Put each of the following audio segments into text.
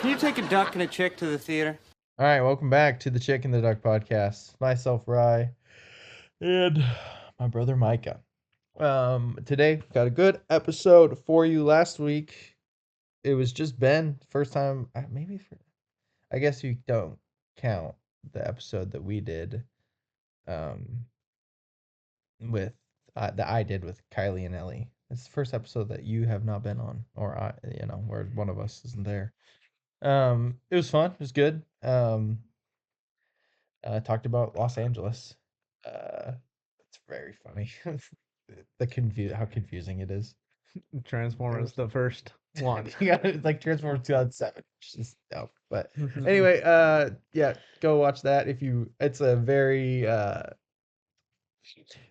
Can you take a duck and a chick to the theater? All right, welcome back to the Chick and the Duck podcast. Myself, Rye, and my brother Micah. Today got a good episode for you. Last week it was just Ben. First time, I guess you don't count the episode that we did, um, with that I did with Kylie and Ellie. It's the first episode that you have not been on, or where one of us isn't there. It was fun. It was good. Talked about Los Angeles. It's very funny. How confusing it is. Transformers, the first one. Yeah, it's like Transformers 2007. Which is dumb. But anyway, yeah, go watch that if you. It's a very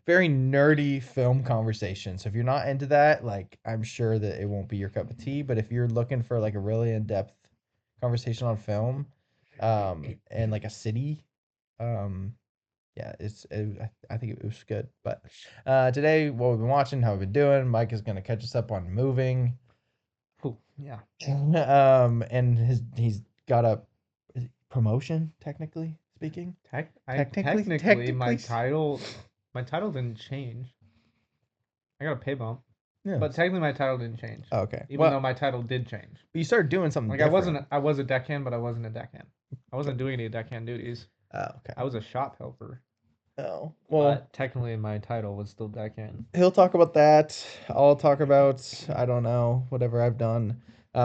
nerdy film conversation. So if you're not into that, like, I'm sure that it won't be your cup of tea. But if you're looking for like a really in-depth conversation on film, and like a city, um, yeah, I think it was good. But today, what we've been watching, how we've been doing, Mike is gonna catch us up on moving. Ooh, yeah. And he's got a promotion, technically speaking. Technically, my title didn't change. I got a pay bump, Yeah. but technically my title didn't change. Oh, okay. Even though my title did change. But you started doing something Like different. I was a deckhand, but I wasn't a deckhand. I wasn't doing any deckhand duties. Oh, okay. I was a shop helper. Oh, well. But technically my title was still deckhand. He'll talk about that. I'll talk about, I don't know, whatever I've done.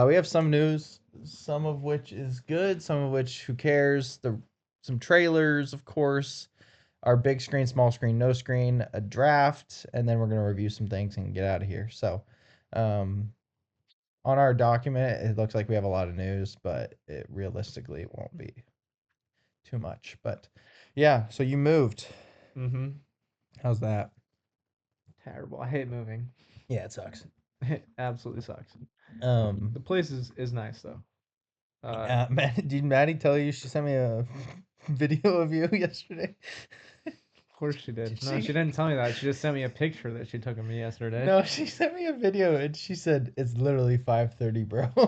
We have some news, some of which is good, some of which who cares. Some trailers, of course. Our big screen, small screen, no screen, a draft, and then we're gonna review some things and get out of here. So, on our document, it looks like we have a lot of news, but it realistically won't be too much. But yeah, so you moved. Mm-hmm. How's that? Terrible. I hate moving. Yeah, it sucks. It absolutely sucks. The The place is nice though. Did Maddie tell you she sent me a video of you yesterday? Of course she did. No, she didn't tell me that. She just sent me a picture that she took of me yesterday. No, she sent me a video and she said it's literally 5:30, bro. I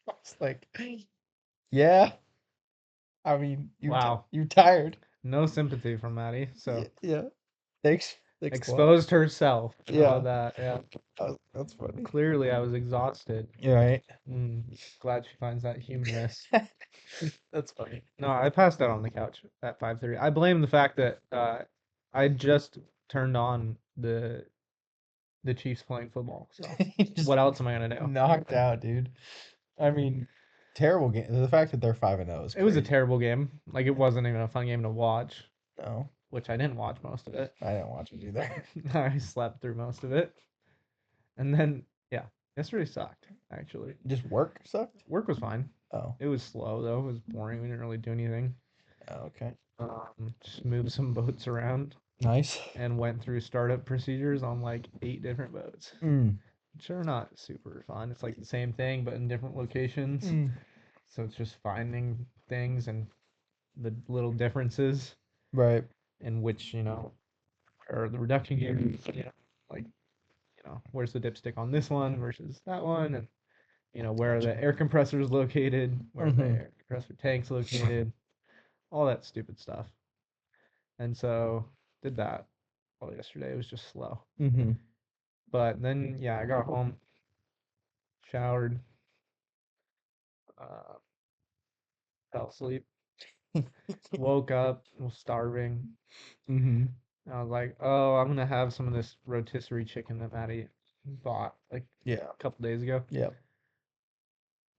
was like, yeah. I mean, Wow. You're tired. No sympathy from Maddie. So yeah. Thanks. exposed herself. Yeah. That. Yeah. That's funny. Clearly, I was exhausted. You're right. Glad she finds that humorous. That's funny. No, I passed out on the couch at 5:30. I blame the fact that I just turned on the Chiefs playing football. So what else am I gonna do? Knocked out, dude. I mean, terrible game. The fact that they're 5-0 It was a terrible game. Like, it wasn't even a fun game to watch. No. Which I didn't watch most of it. I didn't watch it either. I slept through most of it. And then, yeah, yesterday sucked, actually. Just work sucked? Work was fine. Oh. It was slow, though. It was boring. We didn't really do anything. Oh, okay. Just moved some boats around. Nice. And went through startup procedures on like 8 different boats. Which are not super fun. It's like the same thing, but in different locations. So it's just finding things and the little differences. Right. In which, are the reduction gears, like, where's the dipstick on this one versus that one, and, where are the air compressors located, where are the air compressor tanks located, all that stupid stuff. And so, did that. Well, yesterday it was just slow. But then, yeah, I got home, showered, fell asleep, woke up, was starving. I was like, oh, I'm gonna have some of this rotisserie chicken that Maddie bought like a couple days ago. Yep.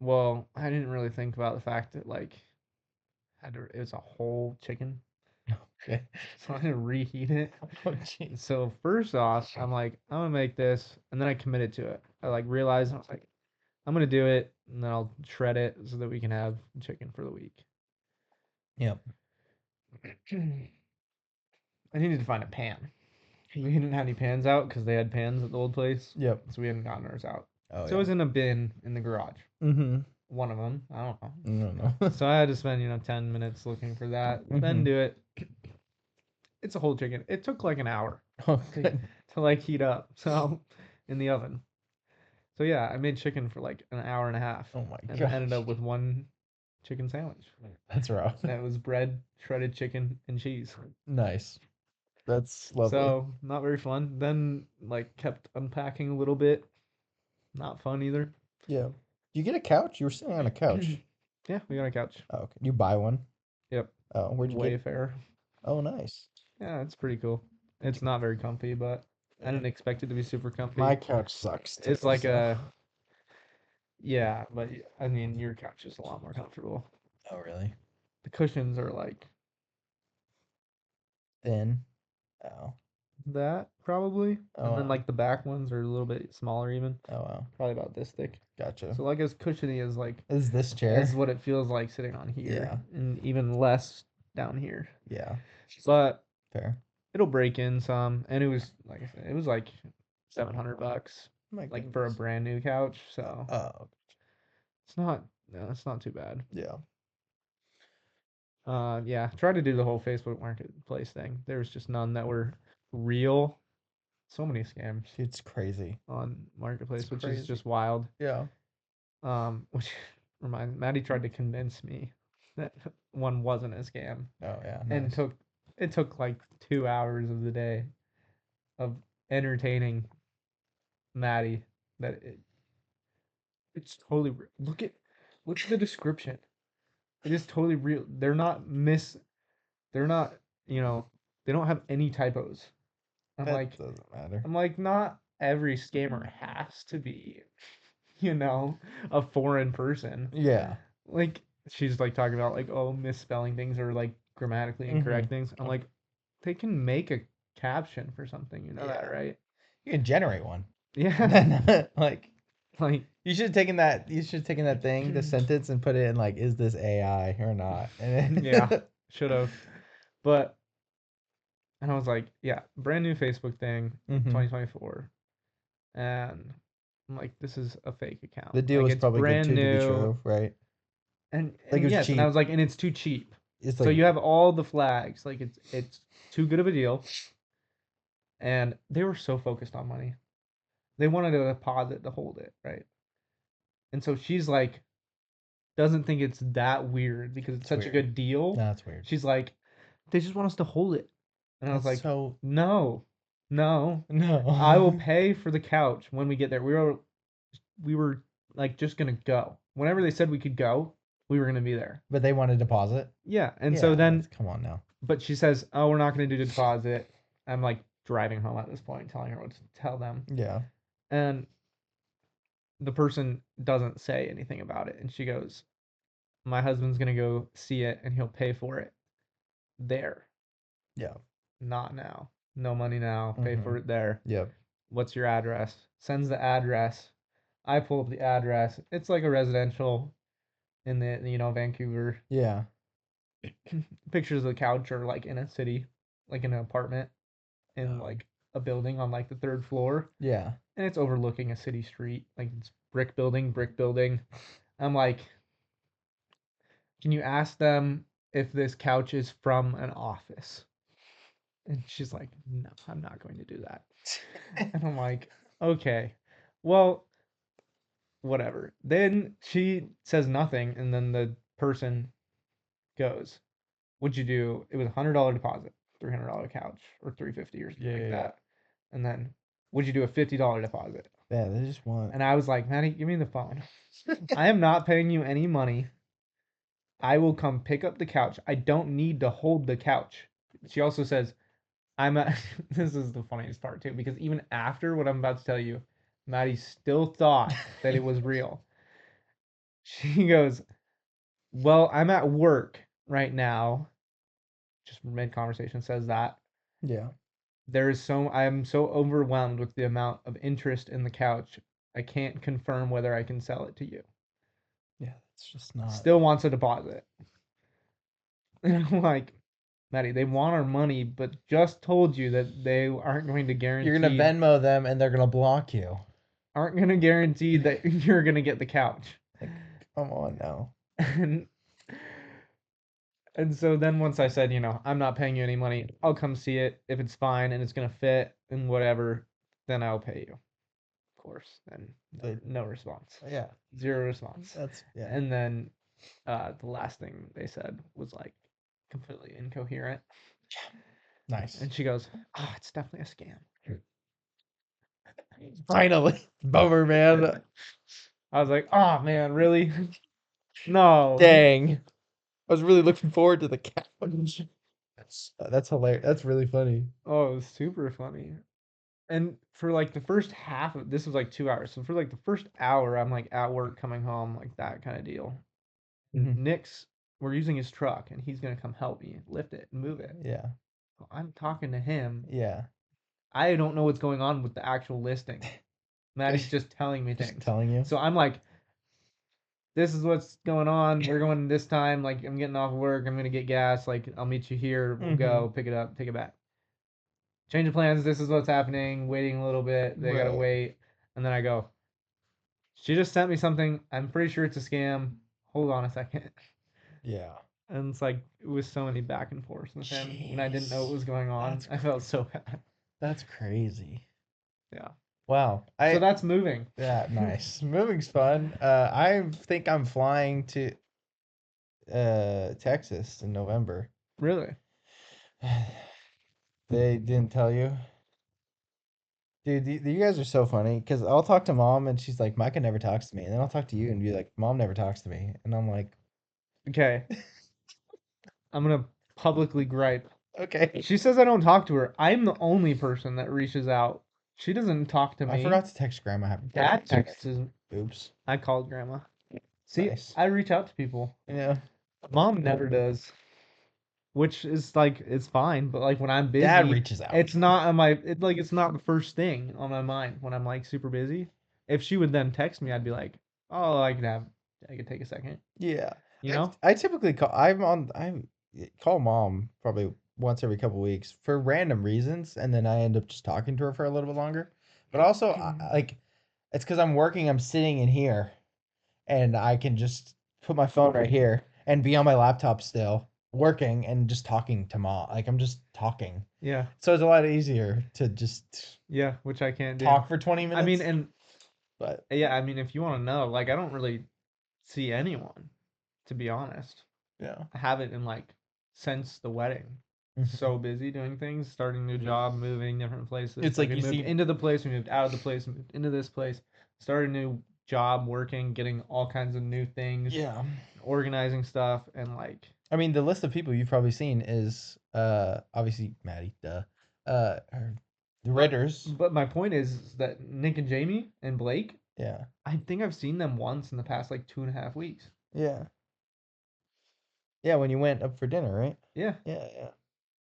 Well, I didn't really think about the fact that like it was a whole chicken. Okay. So I had to reheat it. Oh, jeez. So first off, I'm like, I'm gonna make this, and then I committed to it. I like realized I was like, I'm gonna do it, and then I'll shred it so that we can have chicken for the week. Yep. I needed to find a pan. We didn't have any pans out because they had pans at the old place. Yep. So we hadn't gotten ours out. Oh, so it was in a bin in the garage. One of them. I don't know. No. So I had to spend, 10 minutes looking for that. Then do it. It's a whole chicken. It took like an hour to like heat up. So in the oven. So yeah, I made chicken for like an hour and a half. Oh my god. And gosh. I ended up with one chicken sandwich. That's rough. And it was bread, shredded chicken, and cheese. Nice. That's lovely. So not very fun. Then like kept unpacking a little bit. Not fun either. Yeah. You get a couch? You were sitting on a couch. Yeah, we got a couch. Oh, okay. You buy one? Yep. Oh, where'd you get? Wayfair. Oh, nice. Yeah, it's pretty cool. It's not very comfy, but I didn't expect it to be super comfy. My couch sucks. Too, It's like so- yeah, but I mean your couch is a lot more comfortable. Oh, really? The cushions are like Thin. Oh. that probably, Oh, and then wow. like the back ones are a little bit smaller even, Oh, wow. probably about this thick. Gotcha. So like as cushiony as like Is this chair? as what it feels like sitting on here, Yeah. and even less down here. Yeah. But Fair. it'll break in some, and it was like I said, it was like $700 My like for a goodness. brand new couch. So Oh, it's not no, it's not too bad. yeah. Yeah, try to do the whole Facebook Marketplace thing. There's just none that were real. So many scams It's crazy. on Marketplace, It's which crazy. is just wild. Yeah. Which reminds Maddie tried to convince me that one wasn't a scam, Oh, yeah. and Nice. it took like 2 hours of the day of entertaining Maddie that it's totally look at the description. It is totally real. They're not, they don't have any typos. I'm That like, doesn't matter. not every scammer has to be, a foreign person. Yeah. Like, she's like talking about like, oh, misspelling things or like grammatically incorrect things. I'm like, they can make a caption for something, you know that, Yeah. right? You can generate one. Yeah. Like, Like, you should have taken that. You should have taken that thing, the sentence, and put it in like, is this AI or not? And then yeah, should have. But, and I was like, yeah, brand new Facebook thing, Mhm. 2024. And I'm like, this is a fake account. The deal like, was it's probably good brand too to be new. true, right? And, Like, it was yes, and I cheap. was like, and it's too cheap. It's So like, you have all the flags. Like, it's too good of a deal. And they were so focused on money. They wanted a deposit to hold it, right? And so she's like, doesn't think it's that weird because it's such a weird. good deal. no, that's weird. She's like, they just want us to hold it. And I was That's like, so no, no. I will pay for the couch when we get there. We were like just gonna go. Whenever they said we could go, we were gonna be there. But they want a deposit. Yeah. And Yeah, so then, that's- come on now. but she says, oh, we're not gonna do the deposit. I'm like driving home at this point, telling her what to tell them. Yeah. And the person doesn't say anything about it. And she goes, my husband's gonna go see it and he'll pay for it there. Yeah. Not now. No money now. Pay Mhm. for it there. Yep. What's your address? Sends the address. I pull up the address. It's like a residential in the Vancouver. Yeah. Pictures of the couch are like in a city, like in an apartment in like a building on like the third floor, Yeah. and it's overlooking a city street. Like it's brick building, brick building. I'm like, can you ask them if this couch is from an office? And she's like, no, I'm not going to do that. And I'm like, okay, well, whatever. Then she says nothing, and then the person goes, what'd you do? It was $100 deposit, $300 couch, or $350 or something Yeah, like yeah, yeah. that. And then, would you do a $50 deposit? Yeah, they just want. And I was like, Maddie, give me the phone. I am not paying you any money. I will come pick up the couch. I don't need to hold the couch. She also says, this is the funniest part too, because even after what I'm about to tell you, Maddie still thought that it was real. She goes, well, I'm at work right now. Just mid conversation says that. Yeah. I am so overwhelmed with the amount of interest in the couch. I can't confirm whether I can sell it to you. Yeah. It's just not. Still wants a deposit. And I'm like, Maddie, they want our money, but just told you that they aren't going to guarantee. You're gonna Venmo them and they're gonna block you. Aren't going to guarantee that you're going to get the couch. Come on now. And so then once I said, I'm not paying you any money, I'll come see it. If it's fine and it's gonna fit and whatever, then I'll pay you. Of course. And no response. Yeah. Zero response. That's yeah. And then the last thing they said was like completely incoherent. Nice. And she goes, "Ah, it's definitely a scam." Finally. Bummer, man. I was like, "Oh man, really? No." Dang. I was really looking forward to the couch. That's hilarious. That's really funny. Oh, it was super funny. And for like the first half of this was like 2 hours. So for like the first hour, I'm like at work coming home, like that kind of deal. Mhm. Nick's, we're using his truck and he's gonna come help me lift it and move it. Yeah. So I'm talking to him. Yeah. I don't know what's going on with the actual listing. Maddie's just telling me Just things. telling you. So I'm like, this is what's going on. We're going this time. Like, I'm getting off work. I'm gonna get gas. Like, I'll meet you here. We'll go pick it up, take it back. Change of plans. This is what's happening. Waiting a little bit. They gotta Right. wait. And then I go, she just sent me something. I'm pretty sure it's a scam. Hold on a second. Yeah. And it's like it was so many back and forth with him when I didn't know what Jeez. was going on. That's I felt so bad. That's crazy. Yeah. Wow. So that's moving. Yeah, nice. Moving's fun. I think I'm flying to Texas in November. Really? They didn't tell you? Dude, you guys are so funny because I'll talk to mom and she's like, Micah never talks to me. And then I'll talk to you and be like, Mom never talks to me. And I'm like, Okay. I'm gonna publicly gripe. okay. She says I don't talk to her. I'm the only person that reaches out. She doesn't talk to me. I forgot to text grandma. Happy Dad birthday. texts. Oops. I called grandma. See, Nice. I reach out to people. Yeah. Mom never does, which is like it's fine. But like when I'm busy, Dad reaches out. it's not on my. It's not the first thing on my mind when I'm like super busy. If she would then text me, I'd be like, oh, I could take a second. Yeah. You know? I typically call. I call mom probably once every couple weeks for random reasons, and then I end up just talking to her for a little bit longer. But also, like, it's because I'm working. I'm sitting in here, and I can just put my phone right here and be on my laptop still working and just talking to mom. Like I'm just talking. Yeah. So it's a lot easier to just Yeah, which I can't do. talk for 20 minutes. I mean, and but yeah, I mean, if you want to know, like, I don't really see anyone, to be honest. yeah. I haven't in like since the wedding. Mhm. So busy doing things, starting new job, moving different places. It's like we you moved see- into the place, we moved out of the place, we moved into this place, started a new job, working, getting all kinds of new things, Yeah. organizing stuff, and like, I mean, the list of people you've probably seen is obviously Maddie, duh. The Ritters. but my point is that Nick and Jamie and Blake, Yeah. I think I've seen them once in the past like 2.5 weeks. Yeah. Yeah, when you went up for dinner, right? Yeah, Yeah, yeah.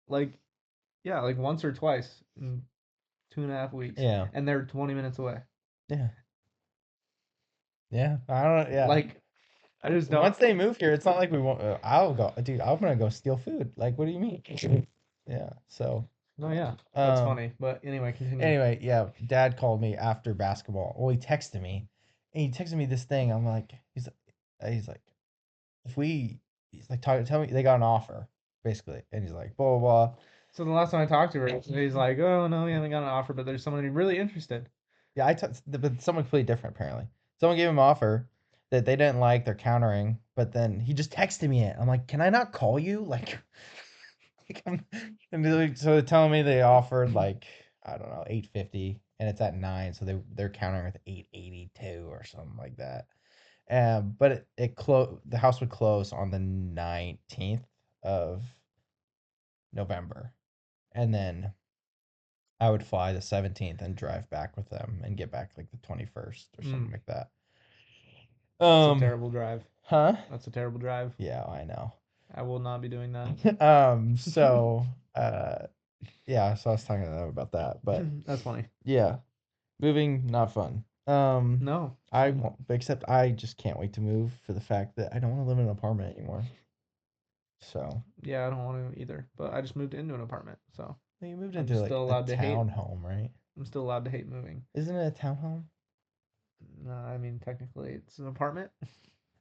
like, yeah, like once or twice in 2.5 weeks. Yeah. And they're 20 minutes away. Yeah. Yeah. I don't yeah. Like, I just don't. Once they move here, it's not like we won't I'll go dude, I'm gonna go steal food. Like what do you mean? Yeah. So No, yeah, that's um, funny. But anyway, continue. anyway, yeah, dad called me after basketball. Well, he texted me. And he texted me this thing. I'm like, he's like, if we he's like tell me they got an offer, basically. And he's like, blah blah blah. So the last time I talked to her, he's like, "Oh no, we haven't got an offer, but there's someone really interested." Yeah, but someone completely different apparently. Someone gave him an offer that they didn't like. They're countering, but then he just texted me it. I'm like, can I not call you? Like, and so they're telling me they offered like I don't know 850, and it's at 9, so they're countering with 882 or something like that. But the house would close on the 19th of November, and then I would fly the 17th and drive back with them and get back like the 21st or something like that. That's a terrible drive. Huh? That's a terrible drive. Yeah, I know. I will not be doing that. So yeah, so I was talking to them about that, but That's funny. yeah, moving not fun. No. I won't, except I just can't wait to move for the fact that I don't want to live in an apartment anymore. So Yeah, I don't want to either. But I just moved into an apartment, so you moved I'm into like still a allowed to hate. townhome, right? I'm still allowed to hate moving. Isn't it a townhome? No, I mean technically it's an apartment.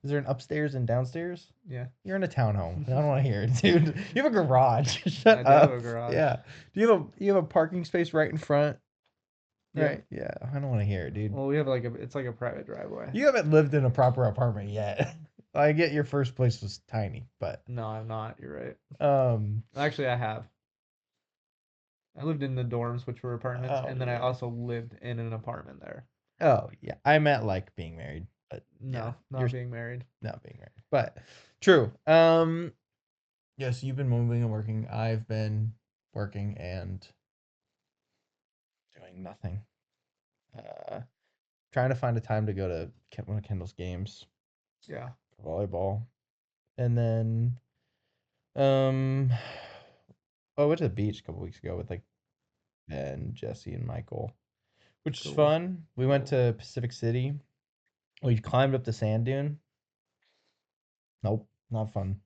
Is there an upstairs and downstairs? Yeah. You're in a townhome. I don't want to hear it, dude. You have a garage. Shut I do up. have a garage. Yeah. Do you have a parking space right in front? Yeah. Right. Yeah. I don't want to hear it, dude. Well, we have like it's like a private driveway. You haven't lived in a proper apartment yet. I get your first place was tiny, but No, I'm not. You're right. um, Actually, I have. I lived in the dorms, which were apartments, oh and then I yeah. also lived in an apartment there. Oh yeah, I meant like being married, but yeah, No, you're not being married. not being married, but true. Yes, you've been moving and working. I've been working and doing nothing. Uh, Trying to find a time to go to one of Kendall's games, Yeah. volleyball, and then um, oh, I went to the beach a couple weeks ago with like Ben, Jesse, and Michael, which is Cool. fun. We went Cool. to Pacific City. We climbed up the sand dune. Nope, not fun.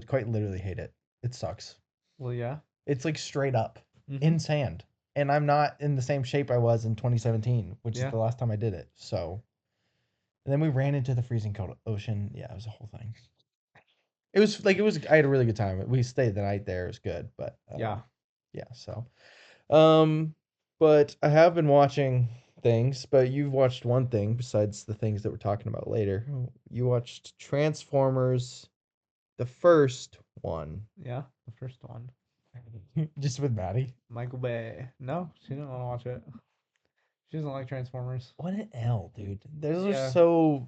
Quite literally hate it. It sucks. Well, yeah. It's like straight up Mm-hmm. in sand. And I'm not in the same shape I was in 2017, which is Yeah. the last time I did it. So, and then we ran into the freezing cold ocean. Yeah, it was a whole thing. I had a really good time. We stayed the night there. It was good, but Yeah. yeah, so um but I have been watching things, but you've watched one thing besides the things that we're talking about later. You watched Transformers, the first one, Yeah. The first one. just with Maddie. Michael Bay. No, she didn't want to watch it. She doesn't like Transformers. What an L, dude. Those are Yeah. so.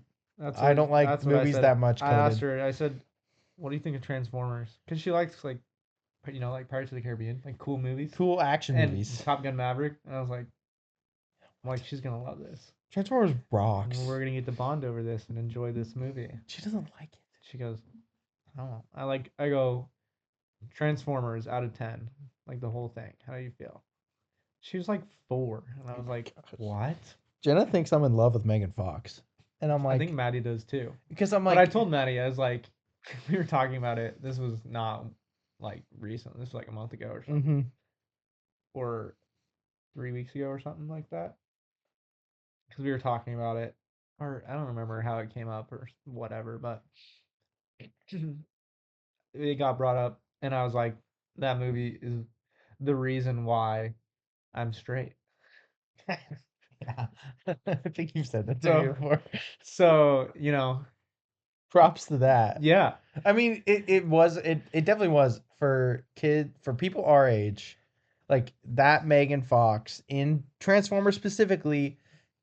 I don't like That's what I movies said. that much, I asked coded. her. I said, "What do you think of Transformers?" Because she likes like, like Pirates of the Caribbean, like cool movies, Cool action and movies. Top Gun Maverick. And I was like, she's gonna love this. Transformers And rocks. we're gonna get to bond over this and enjoy this movie. She doesn't like it. She goes, I don't know. I go, Transformers out of 10, like the whole thing. How do you feel? She was like 4, and I Oh was my like, gosh. what? Jenna thinks I'm in love with Megan Fox. And I'm I think like, Maddie does too. because I'm But I like, told Maddie, I was like, we were talking about it. This was not like recent. This was like a month ago or something, mm-hmm. or 3 weeks ago or something like that. Because we were talking about it, or I don't remember how it came up or whatever, but it got brought up, and I was like, that movie is the reason why I'm straight. Yeah. I think you've said that to me So, before. so Props to that. yeah. I mean, it definitely was for people our age, like that Megan Fox in Transformers specifically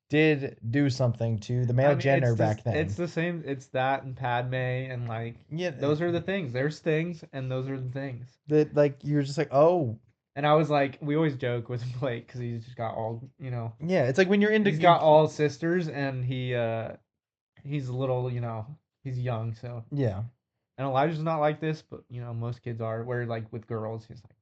did do something to the I male mean, it's gender this, back then. it's the same. It's that and Padme, and like Yeah, those are the things. There's things, and those are the things. that like you're just like, oh, And I was like, we always joke with Blake because he's just got all, yeah. It's like when you're into he's got all sisters, and he's a little, he's young, so. yeah, And Elijah's not like this, but most kids are. Where like with girls, he's like,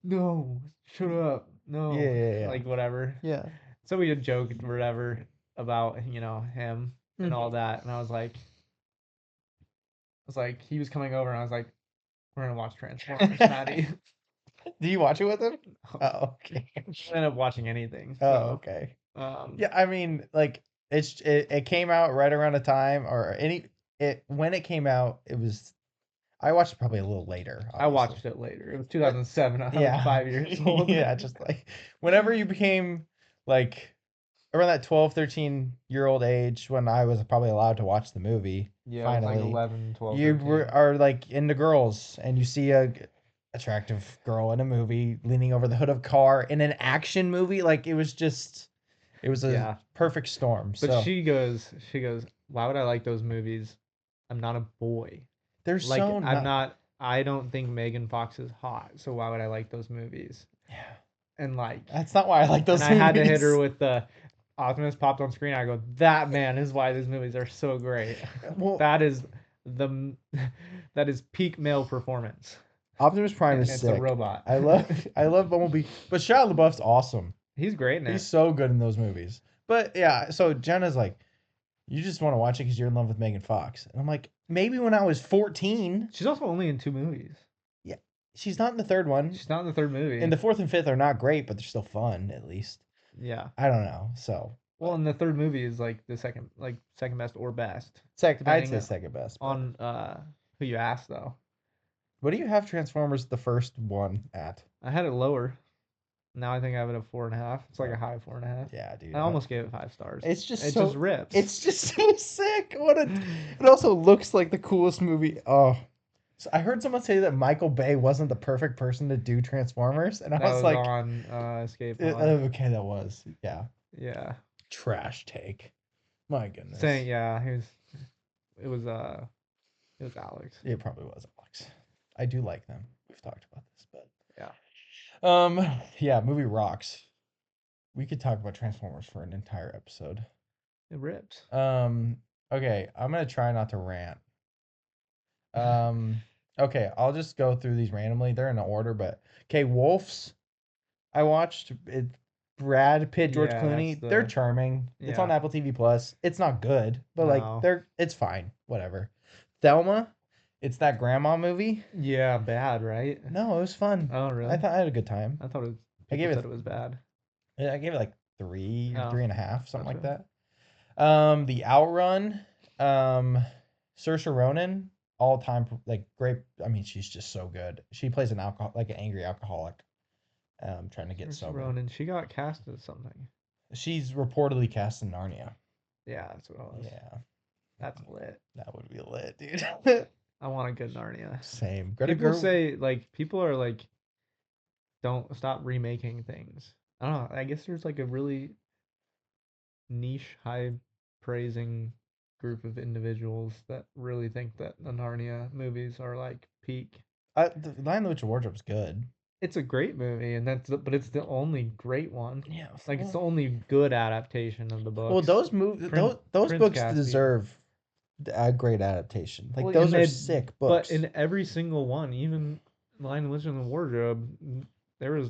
no, shut up, yeah, no, yeah, yeah, like whatever. yeah. So we had joked or whatever about him and all Mhm. that, and I was like, he was coming over, and I was like, we're gonna watch Transformers, Maddie. Do you watch it with him? Oh, okay. We end up watching anything. Oh, So, okay. um, Yeah, I mean, like it came out right around a time or any it when it came out, it was I watched it probably a little later, I obviously. watched it later. It was But 2007. I was yeah. 5 years old. Yeah, just like whenever you became like around that 12, 13-year-old age when I was probably allowed to watch the movie, Yeah, it was like finally, 11, 12, you 13. are like into girls and you see a attractive girl in a movie leaning over the hood of a car in an action movie, like it was a Yeah. perfect storm. But So she goes, why would I like those movies? I'm not a boy. they're Like, so not. I don't think Megan Fox is hot, so why would I like those movies? Yeah, And like, that's not why I like and those I had to hit her movies. with the Optimus popped on screen. I go, that man is why these movies are so great. Well, That is the, that is peak male performance. Optimus Prime And is it's a sick. robot. I love Bumblebee, but Shia LaBeouf's awesome. He's great in He's it. so good in those movies. But yeah, so Jenna's like, you just want to watch it because you're in love with Megan Fox, and I'm like, maybe when I was 14. She's also only in 2 movies. Yeah, she's not in the third one, She's not in the third movie. and the fourth and fifth are not great, but they're still fun at least. Yeah. I don't know. So, Well, and the third movie is like the second best or best, I'd say depending second best. But on who you ask though. what do you have Transformers the first one at? I had it lower. Now I think I have it at 4.5. It's like a high 4.5. Yeah, dude. I almost gave it 5 stars. It's just it so just rips. It's just so sick. It also looks like the coolest movie. Oh, so I heard someone say that Michael Bay wasn't the perfect person to do Transformers, and I that was was like, on Escape Pod. okay, that was Yeah. trash take. My goodness. Saying it was Alex. It probably was Alex. I do like them. We've talked about this, but Yeah. yeah, movie rocks. We could talk about Transformers for an entire episode. It rips. Okay, I'm gonna try not to rant. Okay, I'll just go through these randomly. They're in order, but okay, Wolves. I watched it. Brad Pitt, George Yeah, Clooney. that's They're the- charming. It's yeah. on Apple TV Plus. It's not good, but No. like it's fine. Whatever. Thelma. It's that grandma movie. Yeah, bad, right? No, it was fun. Oh, really? I thought I had a good time. I thought it was. I People gave it- said it was bad. I gave it like 3, Oh, 3.5, something like gotcha. that. The Outrun, Saoirse Ronan, all time like great. I mean, she's just so good. She plays an an angry alcoholic, trying to get Saoirse sober. Ronan, she got cast as something. She's reportedly cast in Narnia. Yeah, that's what it was. Yeah, That's lit. that would be lit, dude. I want a good Narnia. Same. Greta People Gerwig. say like people are like, don't stop remaking things. I don't know. I guess there's like a really niche, high praising group of individuals that really think that the Narnia movies are like peak. The Lion, the Witch, and Wardrobe is good. It's a great movie, and but it's the only great one. Yeah, Like it's the only good adaptation of the books. well, those movies, Prince those books Caspian. deserve a great adaptation. Like Well, those and are they- sick books. But in every single one, even Lion, the Witch, and the Wardrobe, there was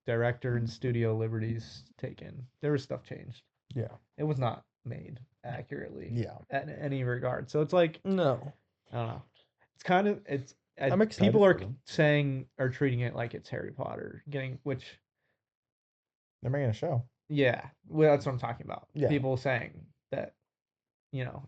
director and studio liberties taken. There was stuff changed. Yeah. It was not made accurately Yeah. in any regard. So it's like, No. I don't know. It's kind of I'm excited people for are them. treating it like it's Harry Potter, which They're making a show. yeah, well that's what I'm talking about. Yeah. People saying that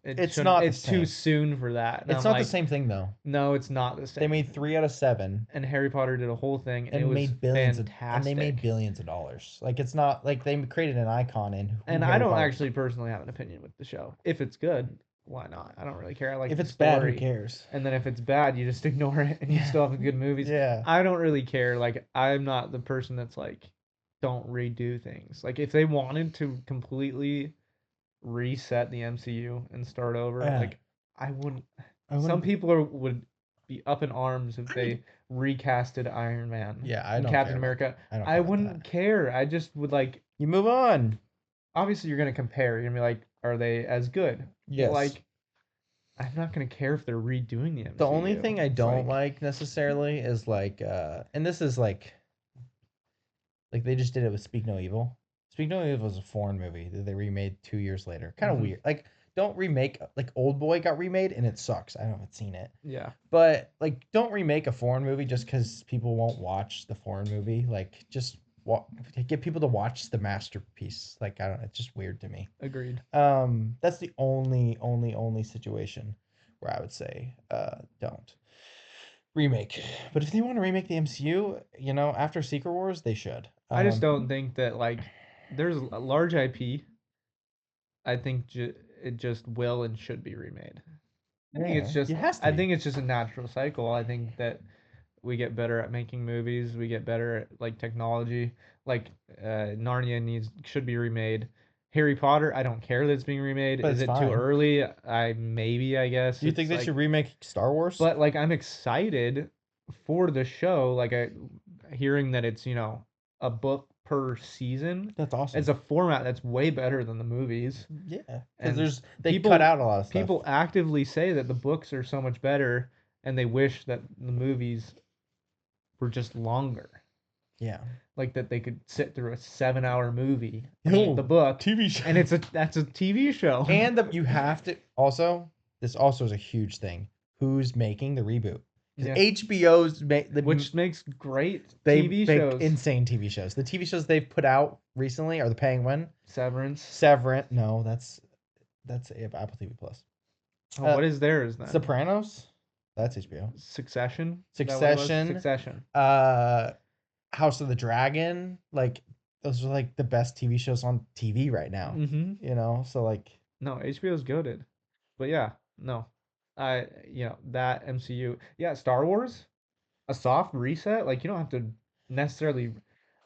It's not the it's too same. soon for that. And It's I'm not the like, same thing though. No, it's not the same. They made 3 out of 7 and Harry Potter did a whole thing and and it was made billions and fantastic. they made billions of dollars. Like it's not like they created an icon in who And I Harry don't Potter- actually personally have an opinion with the show. If it's good, why not? I don't really care. I like if the it's bad, who story. cares? And then if it's bad, you just ignore it and you Yeah. still have good movies. Yeah. I don't really care. Like I'm not the person that's like, don't redo things. Like if they wanted to completely reset the MCU and start over, Yeah. like I wouldn't. I Some wouldn't- people would be up in arms if they recasted Iron Man. Yeah, I and don't Captain care about America. I don't I care about wouldn't that. care. I just would like. You move on. Obviously, you're gonna compare. You're gonna be like, are they as good? Yes. But, like, I'm not gonna care if they're redoing the MCU. The only thing I It's don't like necessarily is like and this is like they just did it with Speak No Evil. Speak No Evil was a foreign movie that they remade 2 years later. Kind of Mhm. weird. Like don't remake like Old Boy got remade and it sucks. I haven't seen it. Yeah. But like don't remake a foreign movie just cuz people won't watch the foreign movie. Like just get people to watch the masterpiece. Like I don't know, it's just weird to me. Agreed. That's the only situation where I would say don't remake. But if they want to remake the MCU, after Secret Wars, they should. I just don't think that like there's a large IP. I think it just will and should be remade. I think it's Yeah, just. it has to I be. think it's just a natural cycle. I think that we get better at making movies. We get better at like technology. Like Narnia should be remade. Harry Potter, I don't care that it's being remade. But Is it's it fine. too early? I guess. Do you think they should remake Star Wars? But like I'm excited for the show. Like hearing that it's a book per season. That's awesome. It's a format that's way better than the movies. Yeah, And because they people- cut out a lot of stuff. People actively say that the books are so much better, and they wish that the movies were just longer. Yeah. Like that they could sit through a 7-hour movie, No, the book, TV show. and that's a TV show. and you have to also. This also is a huge thing. Who's making the reboot? 'Cause Yeah. HBO's which makes great they TV make shows. insane TV shows. The TV shows they've put out recently are The Penguin, Severance. Severance. No, that's Apple TV Plus. Oh, what is theirs then? Sopranos. That's HBO. Succession. Is that what it was? Succession. Succession. House of the Dragon, like those are like the best TV shows on TV right now. Mm-hmm. You know, so like No, HBO's goated. But yeah, no. That MCU. Yeah, Star Wars, a soft reset. Like you don't have to necessarily.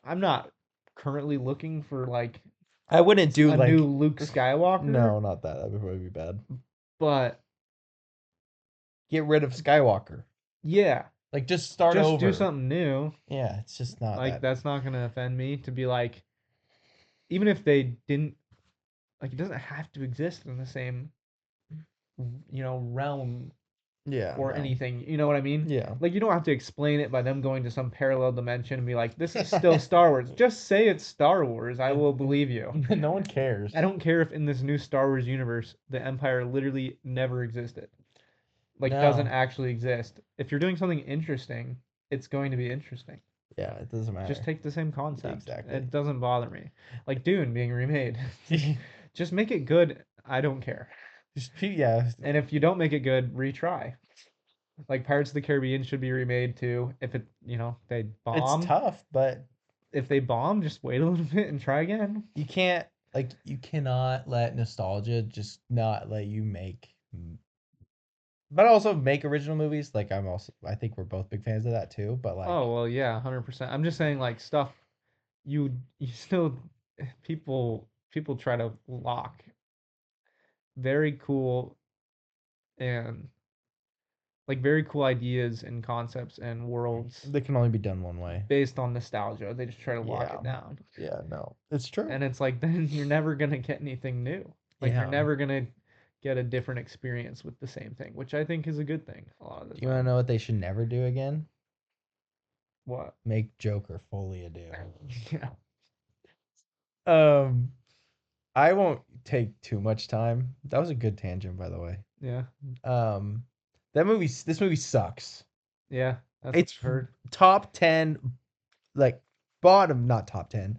I'm not currently looking for like I wouldn't do a like new Luke Skywalker. no, not that. That would probably be bad. But Get rid of Skywalker. yeah, Like just start just over. do something new. Yeah, it's just not Like that. that's not gonna offend me to be like, even if they didn't, like it doesn't have to exist in the same, realm Yeah. or no. anything. You know what I mean? Yeah. Like you don't have to explain it by them going to some parallel dimension and be like, this is still Star Wars. Just say it's Star Wars. I will believe you. No one cares. I don't care if in this new Star Wars universe the Empire literally never existed. Like doesn't No. actually exist. If you're doing something interesting, it's going to be interesting. Yeah, it doesn't matter. Just take the same concept. Exactly. It doesn't bother me. Like Dune being remade. Just make it good. I don't care. Yeah. And if you don't make it good, retry. Like Pirates of the Caribbean should be remade too. If it, they bomb. It's tough, but If they bomb, just wait a little bit and try again. you can't you cannot let nostalgia just not let you make but also make original movies. Like I think we're both big fans of that too, but like Oh well, yeah, 100%. I'm just saying like stuff you still people try to lock very cool and like very cool ideas and concepts and worlds they can only be done one way. based on nostalgia. They just try to lock Yeah. it down. Yeah, no. It's true. And it's like then you're never gonna get anything new. Like Yeah. you're never gonna get a different experience with the same thing, which I think is a good thing a lot of the Do you want to time. know what they should never do again? What? Make Joker fully a do. Yeah. Um, I won't take too much time. That was a good tangent, by the way. Yeah. This movie sucks. Yeah. That's It's what I've heard. top 10, like bottom, not top 10.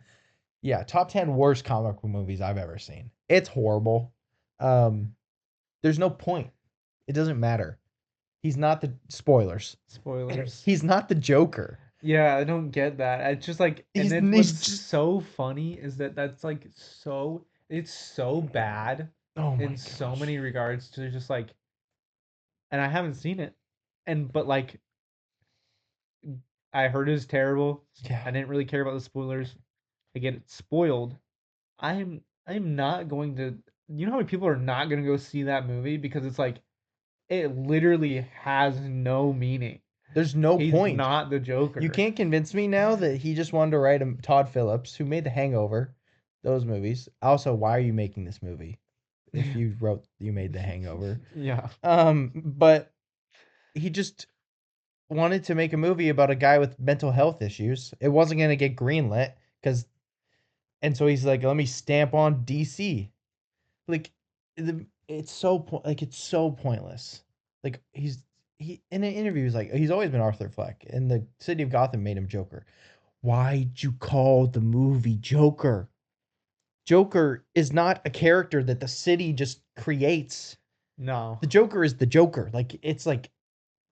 Yeah, top 10 worst comic book movies I've ever seen. It's horrible. There's no point. It doesn't matter. He's not the spoilers. Spoilers. He's not the Joker. Yeah, I don't get that. It's just like, and He's- then he's what's just- so funny is that's like it's so bad Oh my in so gosh. many regards to just like, and I haven't seen it, but like, I heard it's terrible. Yeah. I didn't really care about the spoilers. I get it spoiled. I'm not going to. You know how many people are not gonna go see that movie because it's like, it literally has no meaning. There's no He's point. not the Joker. You can't convince me now that he just wanted to write a Todd Phillips, who made The Hangover, those movies. Also, why are you making this movie? If you made The Hangover. Yeah. But he just wanted to make a movie about a guy with mental health issues. It wasn't gonna get greenlit and so he's like, let me stamp on DC. Like, it's so pointless. Like he in an interview he's like, he's always been Arthur Fleck, and the city of Gotham made him Joker. Why'd you call the movie Joker? Joker is not a character that the city just creates. No. The Joker is the Joker. Like it's like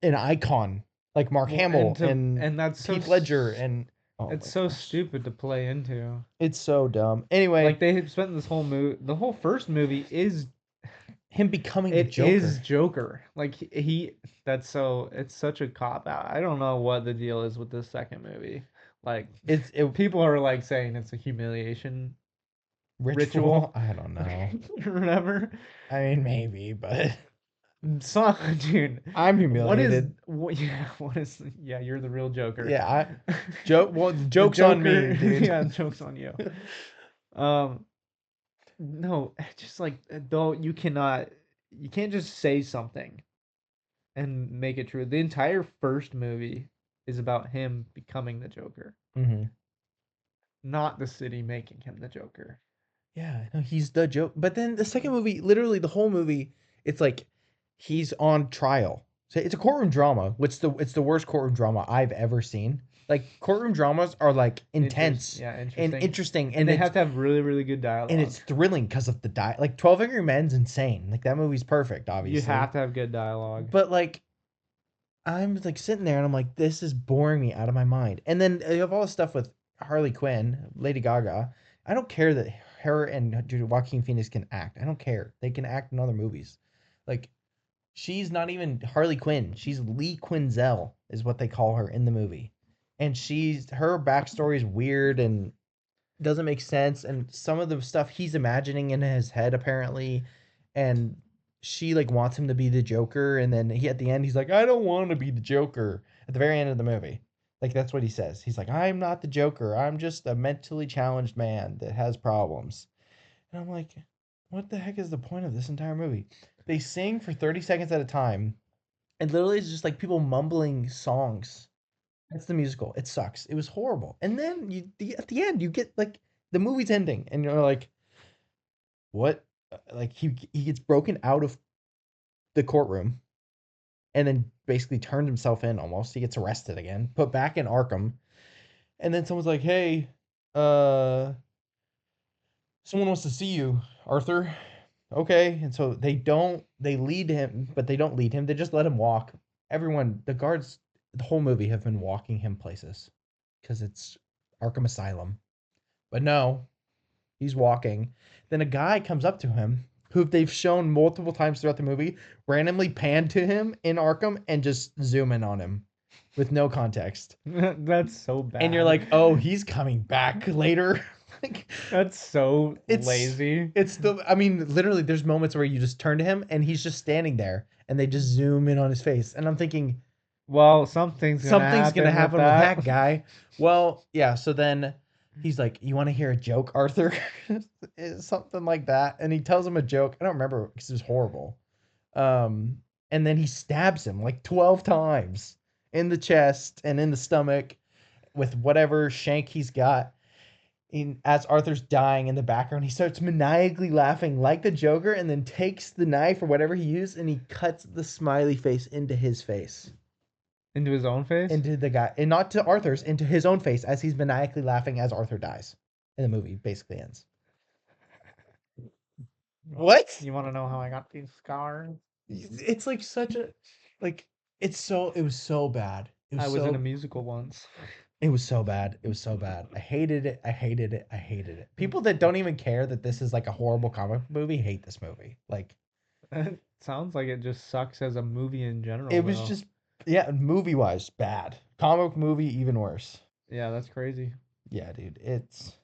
an icon, like Mark Hamill and that's so Heath Ledger, and oh it's my so gosh. stupid to play into. It's so dumb. Anyway, Like they had spent this whole the whole first movie is him becoming the it Joker. is Joker. Like it's such a cop out. I don't know what the deal is with this second movie. Like people are like saying it's a humiliation ritual. I don't know. or whatever. I mean, maybe, but So, dude, I'm humiliated. yeah, you're the real Joker. Yeah, well, the The joke's on me, Joker- dude. Yeah, the joke's on you. No, just like though you can't just say something and make it true. The entire first movie is about him becoming the Joker, Mm-hmm. not the city making him the Joker. Yeah, no, he's the joke. But then the second movie, literally the whole movie, it's like he's on trial. So it's a courtroom drama. It's the worst courtroom drama I've ever seen. Like courtroom dramas are like intense Interesting. and interesting, And they have to have really, really good dialogue. and it's thrilling because of the like 12 Angry Men's insane. Like that movie's perfect, obviously. You have to have good dialogue. But like I'm like sitting there and I'm like, this is boring me out of my mind. And then you have all this stuff with Harley Quinn, Lady Gaga. I don't care that her and Joaquin Phoenix can act. I don't care. They can act in other movies. Like, she's not even Harley Quinn. She's Lee Quinzel, is what they call her in the movie. And her backstory is weird and doesn't make sense. And some of the stuff he's imagining in his head, apparently, and she like wants him to be the Joker, and then he at the end he's like, I don't want to be the Joker at the very end of the movie. Like that's what he says. He's like, I'm not the Joker. I'm just a mentally challenged man that has problems. And I'm like, what the heck is the point of this entire movie? They sing for 30 seconds at a time, and literally it's just like people mumbling songs. That's the musical. It sucks. It was horrible. And then at the end you get like the movie's ending, and you're like, what? Like he gets broken out of the courtroom, and then basically turns himself in almost. He gets arrested again, put back in Arkham, and then someone's like, "Hey, uh, someone wants to see you, Arthur." Okay, and so they lead him, but they don't lead him. They just let him walk. Everyone, the guards, the whole movie have been walking him places because it's Arkham Asylum. But no, he's walking. Then a guy comes up to him who they've shown multiple times throughout the movie, randomly pan to him in Arkham and just zoom in on him with no context. That's so bad. And you're like, oh, he's coming back later. Like, that's so it's lazy. It's the I mean, literally there's moments where you just turn to him and he's just standing there and they just zoom in on his face. And I'm thinking, Well, something's gonna happen with that that guy. Well, yeah, so then he's like, you want to hear a joke, Arthur? It's something like that. And he tells him a joke. I don't remember because it was horrible. And then he stabs him like 12 times in the chest and in the stomach with whatever shank he's got. As Arthur's dying in the background, he starts maniacally laughing like the Joker and then takes the knife or whatever he used and he cuts the smiley face into his face. Into his own face? Into the guy, and not to Arthur's, into his own face as he's maniacally laughing as Arthur dies. And the movie basically ends. What? You want to know how I got these scars? It's like such a like it was so bad. I was in a musical once. It was so bad. It was so bad. I hated it. I hated it. I hated it. People that don't even care that this is like a horrible comic movie hate this movie. Like It sounds like it just sucks as a movie in general. it was though. just yeah, movie wise bad. Comic movie even worse. Yeah, that's crazy. Yeah, dude. It's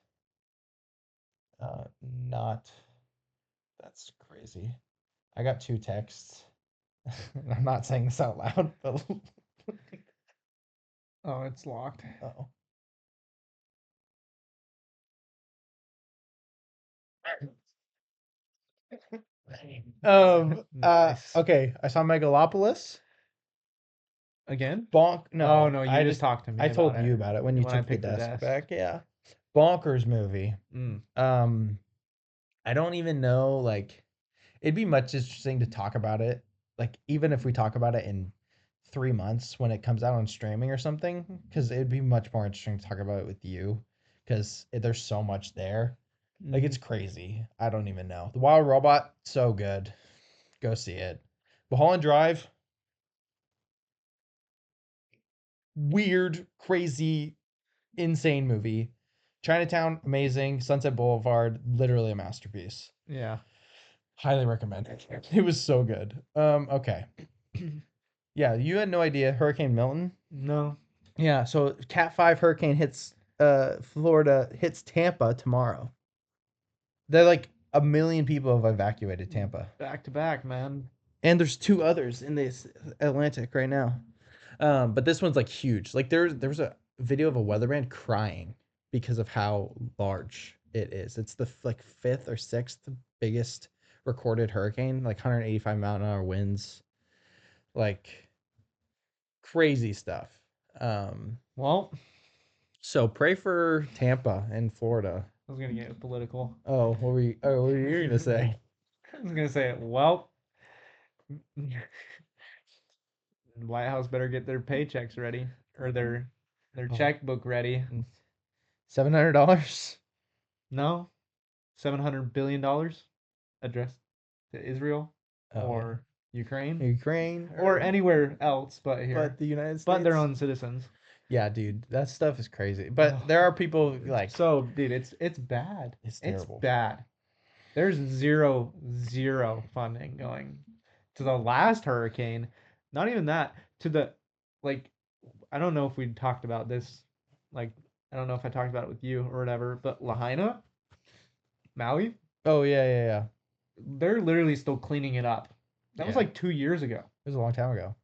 not that's crazy. I got 2 texts. I'm not saying this out loud, but Oh, it's locked. oh. Nice. Okay, I saw Megalopolis. Again? Bonk. No, Oh no, you I just talked to me. I told about you it about it when you when I took the picked the desk desk. back. Yeah, bonkers movie. Mm. I don't even know. Like, it'd be much interesting to talk about it. Like, even if we talk about it in 3 months when it comes out on streaming or something, because it'd be much more interesting to talk about it with you, because there's so much there. Like, it's crazy. I don't even know. The Wild Robot, so good. Go see it. Mulholland Drive, weird, crazy, insane movie. Chinatown, amazing. Sunset Boulevard, literally a masterpiece. Yeah. Highly recommend it. It was so good. Okay. Yeah, you had no idea Hurricane Milton? No. Yeah, so Cat 5 hurricane hits Florida, hits Tampa tomorrow. They're like 1 million people have evacuated Tampa. Back to back, man. And there's 2 others in the Atlantic right now. But this one's like huge. Like there was a video of a weatherman crying because of how large it is. It's the like 5th or 6th biggest recorded hurricane, like 185-mile-an-hour winds, like crazy stuff. Well, So pray for Tampa and Florida. I was gonna get political. Oh, what were you gonna say? I was gonna say, well, White House better get their paychecks ready or their Oh. checkbook ready. $700? No, $700 billion addressed to Israel Oh, or Ukraine, or anywhere else but here. but the United States. But their own citizens. Yeah, dude, that stuff is crazy. But Ugh. there are people like So, dude, it's bad. It's terrible. It's bad. There's zero funding going to the last hurricane. Not even that. To the like, I don't know if we talked about this. Like, I don't know if I talked about it with you or whatever. But Lahaina, Maui, Oh yeah. they're literally still cleaning it up. That was Yeah. like 2 years ago. It was a long time ago.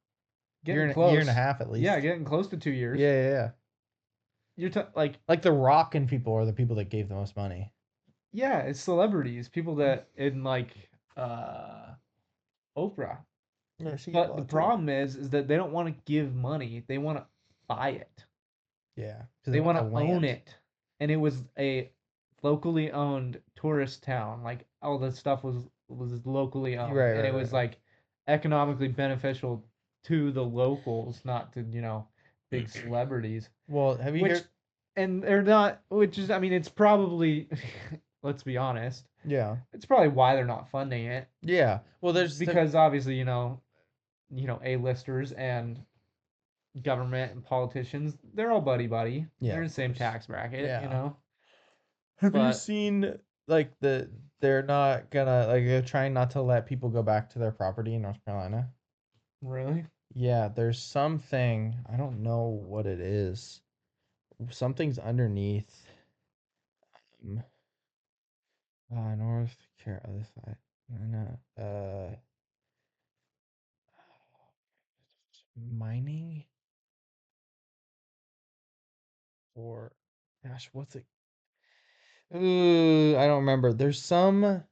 Getting close. Year and a half at least. Yeah, getting close to 2 years. Yeah. You're like, Like the Rock and people are the people that gave the most money. yeah, it's celebrities, people that in like Oprah. Yeah, she But the problem is that they don't want to give money. They want to buy it. Yeah. They want to own it. And it was a locally owned tourist town. Like all the stuff was locally owned. Right, And right, it was right. like economically beneficial to the locals, not to, big celebrities. Well, have you heard? And they're not, which is, I mean, it's probably, let's be honest, Yeah. it's probably why they're not funding it. Yeah. Well, Because obviously, A-listers and government and politicians, they're all buddy. Yeah, They're in of the same course. tax bracket, Yeah. Have you But- seen like they're not gonna like they're trying not to let people go back to their property in North Carolina? Really? Yeah, there's something, I don't know what it is. Something's underneath North Carolina. Mining or gosh, what's it? Ooh, I don't remember. There's some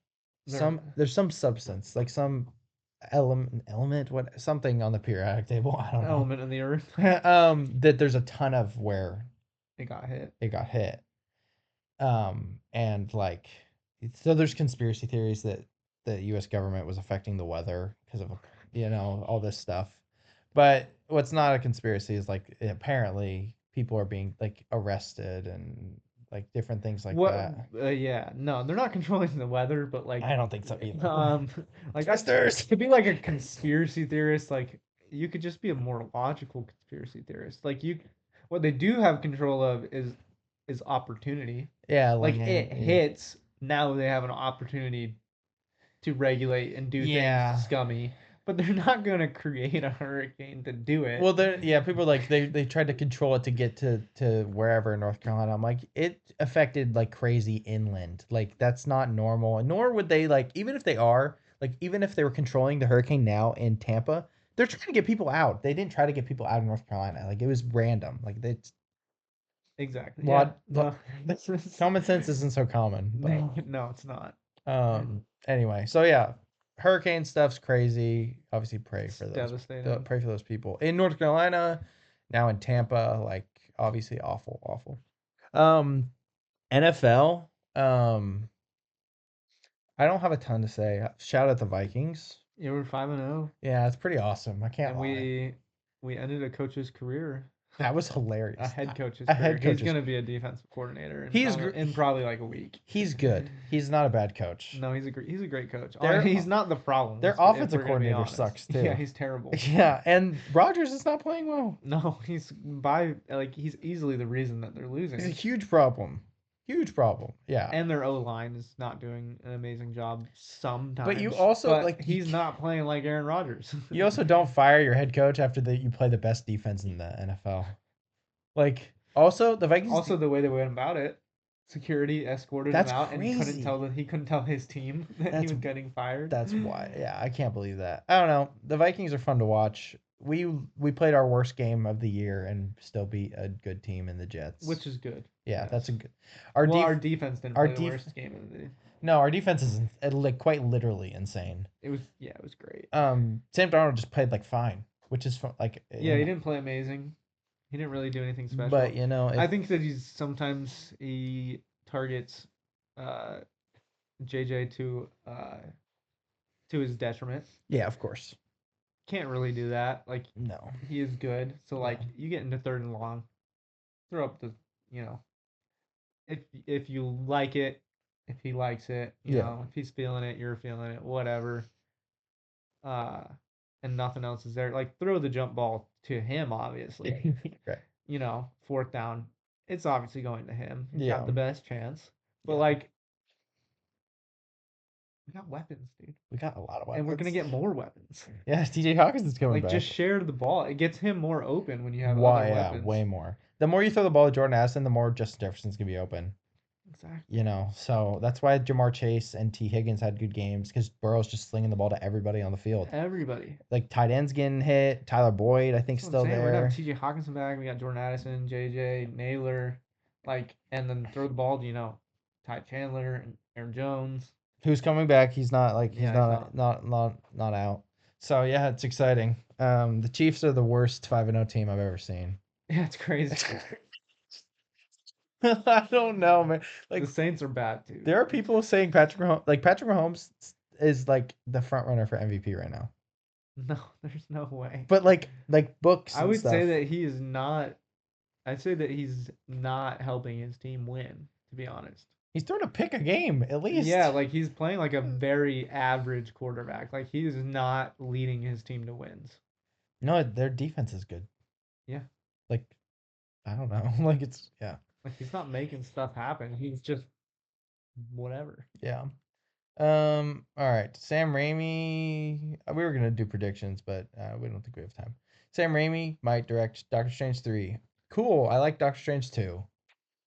substance, like some element, what something on the periodic table. I don't know. Element of the earth. That there's a ton of where It got hit. it got hit. And like, so there's conspiracy theories that the U.S. government was affecting the weather because of all this stuff. But what's not a conspiracy is like apparently people are being like arrested and like different things like that. Yeah, no, they're not controlling the weather, but like, I don't think so either. like Twisters. to be like a conspiracy theorist, like you could just be a more logical conspiracy theorist. Like what they do have control of is opportunity. Yeah, Like land, it yeah. hits, now they have an opportunity to regulate and do Yeah. things scummy, but they're not gonna create a hurricane to do it. Well, people like they tried to control it to get to wherever in North Carolina. I'm like, it affected like crazy inland. Like that's not normal. And nor would they like even if they were controlling the hurricane now in Tampa, they're trying to get people out. They didn't try to get people out of North Carolina. Like it was random. Like it's Exactly. Lot- Yeah. No. common sense isn't so common. But No, it's not. anyway, so yeah, hurricane stuff's crazy. Obviously pray for those. Devastating. Pray for those people in North Carolina, now in Tampa. Like obviously awful. NFL. I don't have a ton to say. Shout out the Vikings. Yeah, we're 5-0. Yeah, it's pretty awesome. I can't And lie. we ended a coach's career. That was hilarious. A head coach's A career. head He's coach's- gonna be a defensive coordinator He's in probably like a week. He's good. He's not a bad coach. No, he's a great coach. Their- He's not the problem. their if offensive we're gonna be coordinator honest. sucks, too. Yeah, he's terrible. Yeah, and Rodgers is not playing well. No, he's easily the reason that they're losing. He's a huge problem. Huge problem. Yeah. And their O-line is not doing an amazing job sometimes. But you also, but like, he's not playing like Aaron Rodgers. You also don't fire your head coach after you play the best defense in the NFL. Like, also the Vikings. Also, the way they went about it, security escorted That's him out, and crazy. he couldn't tell his team that he That's- was getting fired. That's why. Yeah, I can't believe that. I don't know. The Vikings are fun to watch. We played our worst game of the year and still beat a good team in the Jets. Which is good. yeah, yes. that's a good. Our defense didn't our play the def- worst game of the. No, our defense is like quite literally insane. It was great. Sam Darnold just played like fine, which is fun. Like Yeah, he didn't play amazing. He didn't really do anything special. But I think that he targets JJ to his detriment. Yeah, of course. Can't really do that. Like No. he is good. So like Yeah. you get into 3rd and long, throw up the if you like it, if he likes it, Yeah. if he's feeling it, you're feeling it, whatever. and nothing else is there, like throw the jump ball to him, obviously. Right. You know, fourth down, it's obviously going to him. He's Yeah. got the best chance. But Yeah. like, we got weapons, dude. We got a lot of weapons. And we're gonna get more weapons. Yeah, TJ Hawkins is coming Like, back. just share the ball. It gets him more open when you have Why? other Yeah, weapons. way more. The more you throw the ball to Jordan Addison, the more Justin Jefferson's gonna be open. Exactly. You know, so that's why Jamar Chase and T Higgins had good games because Burrow's just slinging the ball to everybody on the field. Everybody. Like tight ends getting hit. Tyler Boyd, I think, That's what still I'm saying. We're gonna there. have TJ Hawkinson back. We got Jordan Addison, JJ, Naylor, like, and then throw the ball to, you know, Ty Chandler and Aaron Jones. Who's coming back? He's not like he's Yeah, he's not out. So yeah, it's exciting. The Chiefs are the worst 5-0 team I've ever seen. Yeah, it's crazy. I don't know, man. Like The Saints are bad too. there are people saying Patrick Mahomes is like the front runner for MVP right now. No, there's no way. But like books I and would stuff. say that he is not. I'd say that he's not helping his team win, to be honest. He's throwing a pick a game at least. Yeah, like he's playing like a very average quarterback. Like he is not leading his team to wins. No, their defense is good. Yeah. Like I don't know. Like it's yeah. Like he's not making stuff happen. He's just whatever. Yeah. All right. Sam Raimi. We were gonna do predictions, but we don't think we have time. Sam Raimi might direct Doctor Strange 3. Cool. I like Doctor Strange 2.